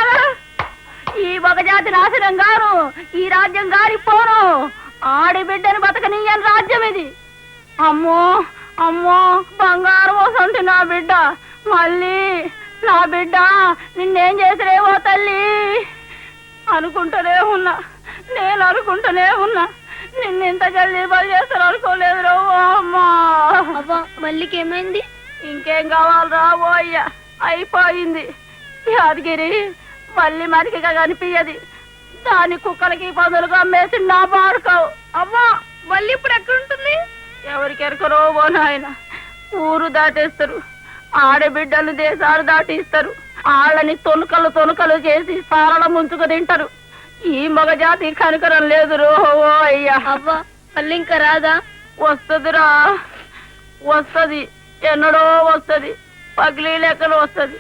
ఈ బగజాతి నాశనం గాను, ఈ రాజ్యం గారిపోను. ఆడి బిడ్డని బతకనీయని రాజ్యం ఇది. అమ్మో అమ్మో, బంగారం వసంతి నా బిడ్డ. మళ్ళీ నా బిడ్డ నిన్నేం చేసిరేవో తల్లి అనుకుంటూనే ఉన్నా. నేను అనుకుంటూనే ఉన్నా, నిన్నెంత జల్దీ బలి చేస్తారు అనుకోలేదు. రో అమ్మా. అవ్వా, మళ్ళీకి ఏమైంది? ఇంకేం కావాలి రావో అయ్యా, అయిపోయింది. యాదగిరి మళ్ళీ మనకిగా కనిపించది. దాని కుక్కలకి పదులుగా అమ్మేసి నా పాడుకోవు. అవ్వా, మళ్ళీ ఇప్పుడు ఎక్కడుంటుంది? ఎవరికి ఎరకరో ఓ నాయన. ఊరు దాటేస్తారు, ఆడబిడ్డలు దేశాలు దాటిస్తారు. వాళ్ళని తొనుకలు చేసి సారల ముంచుకు తింటారు. ఈ మగ జాతి కనికరం లేదు రో అయ్యా. అవ్వా, మళ్ళీ ఇంకా రాదా? వస్తదిరా, వస్తది, ఎన్నడో వస్తది. పగిలి లెక్కన వస్తది,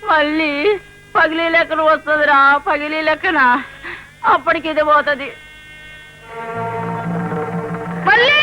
మళ్ళీ పగిలి లెక్కన వస్తదిరా, పగిలి లెక్కన. అప్పటికి ఇది పోతది మళ్ళీ.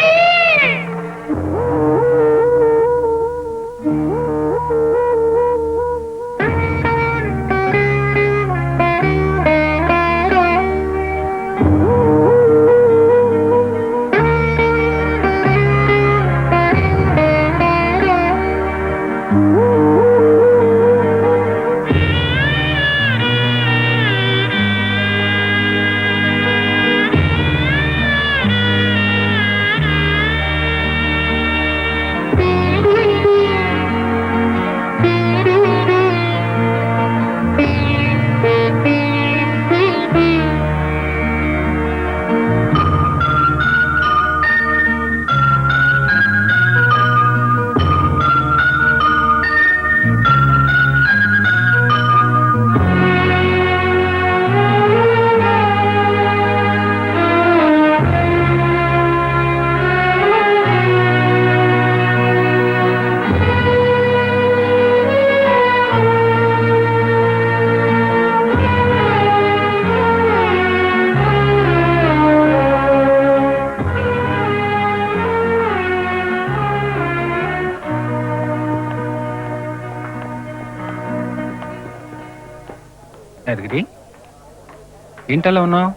ఏంటలా ఉన్నావు?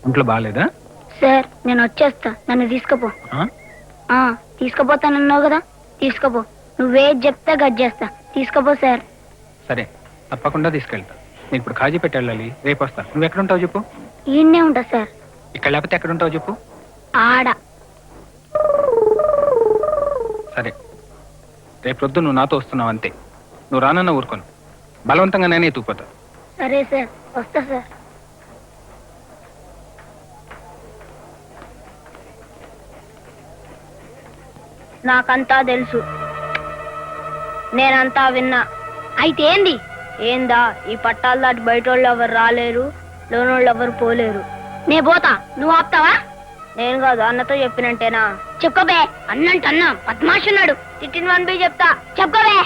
ఇంట్లో బాగాలేదా? సార్ నేను వచ్చేస్తా, నన్ను తీసుకుపో. తీసుకుపోతానన్నావు కదా, తీసుకుపో. నువ్వేది చెప్తే గది చేస్తా, తీసుకుపో సార్. సరే, తప్పకుండా తీసుకెళ్తా. నేను ఇప్పుడు కాజీ పెట్టి వెళ్ళాలి, రేపు వస్తా. నువ్వు ఎక్కడ ఉంటావు చెప్పు? ఈయన్నే ఉంటా సార్. ఇక్కడ లేకపోతే ఎక్కడ ఉంటావు చెప్పు? ఆడ. సరే, రేపు రొద్దు నువ్వు నాతో వస్తున్నావు అంతే. నువ్వు రానన్న ఊరుకోను, బలవంతంగా నేనే ఎత్తుకుపోతా. సరే సార్, వస్తా సార్. నాకంతా తెలుసు, నేనంతా విన్నా. అయితే ఏంది? ఏందా, ఈ పట్టాలు దాటి బయట వాళ్ళు ఎవరు రాలేరు, లోనోళ్ళు ఎవరు పోలేరు. నే పోతా, నువ్వు ఆపుతావా? నేను కాదు, అన్నతో చెప్పినంటేనా? చెప్పుకోబే. అన్నంట అన్న పద్మాషున్నాడు, తిట్టిన వన్ బి చెప్తా. చెప్పుకోబే.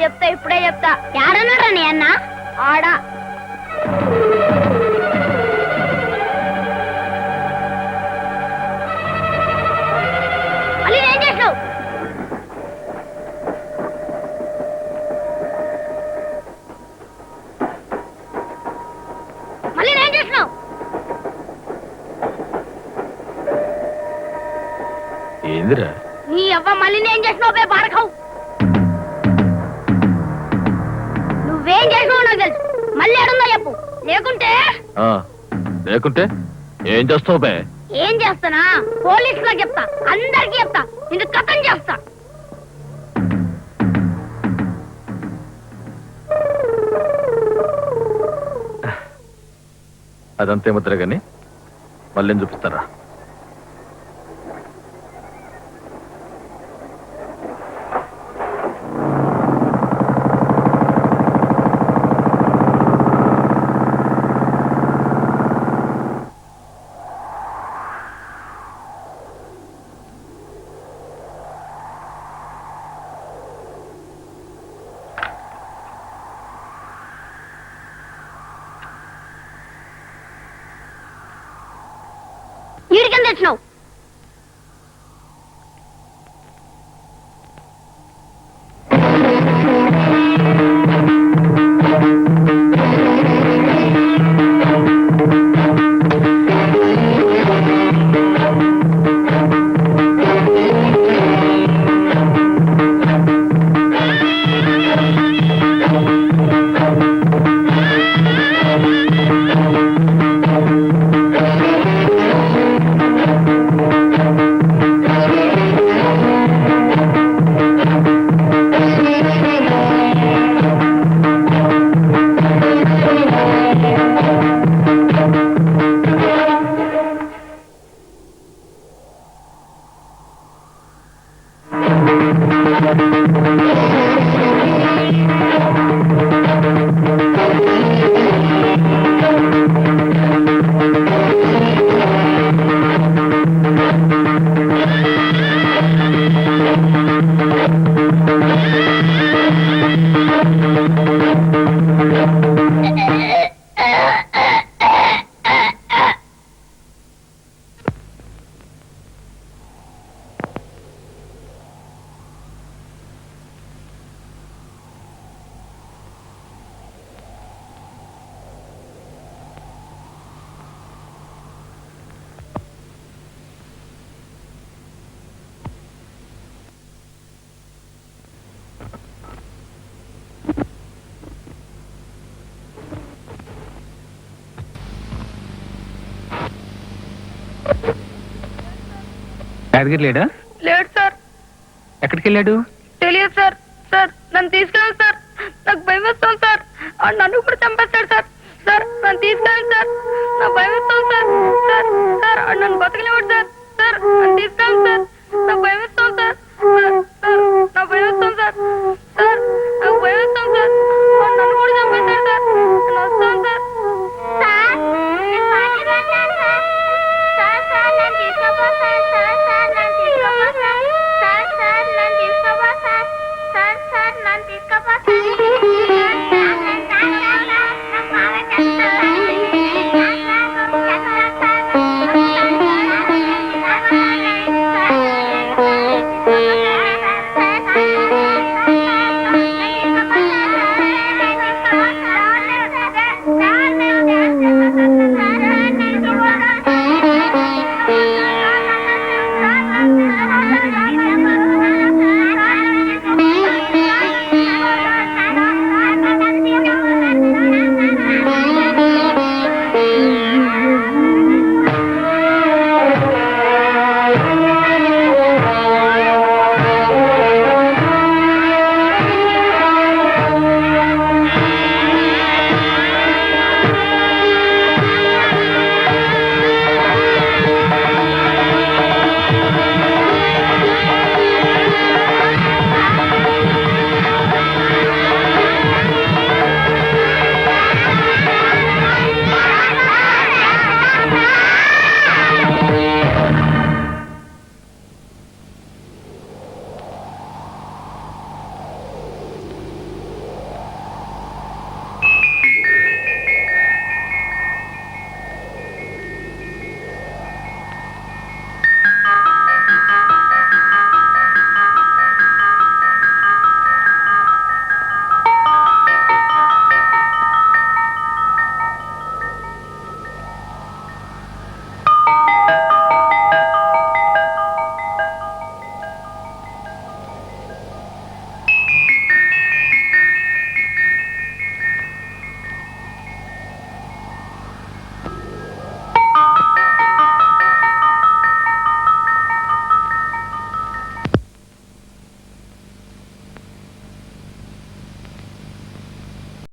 చెప్తా, ఇప్పుడే చెప్తా. యాడన్నారా నీ అన్న? ఆడా. మళ్ళీ ఏం చేసావు? మళ్ళీ ఏం చేసినావు? ఏందిరా? నీ అవ్వ మళ్ళీ ఏం చేసినావు? బే బారకవు, నువ్వేం చేసినావు నాకు తెలుసు. మళ్ళీ ఏడుందో చెప్పు, లేకుంటే లేకుంటే ఏం చేస్తావు బే? ఏం చేస్తానా? పోలీసులకు చెప్తా, అందరికి చెప్తా, నిన్ను కథం చేస్తా. అదంతే ముద్ర గాని మళ్ళీ చూపిస్తారా? ఈడికెంత తెచ్చినావు? యాదగిరి లేడా? లేడు సార్. ఎక్కడికి వెళ్ళాడు? తెలియదు సార్. సార్ నన్ను తీసుకెళ్ళండి సార్, నాకు భయం వేస్తుంది సార్. నన్ను కూడా చంపేస్తాడు సార్. సార్ నన్ను తీసుకెళ్ళండి సార్, నాకు భయం వేస్తుంది సార్. సార్ సార్ నన్ను బతకలేవాడు సార్.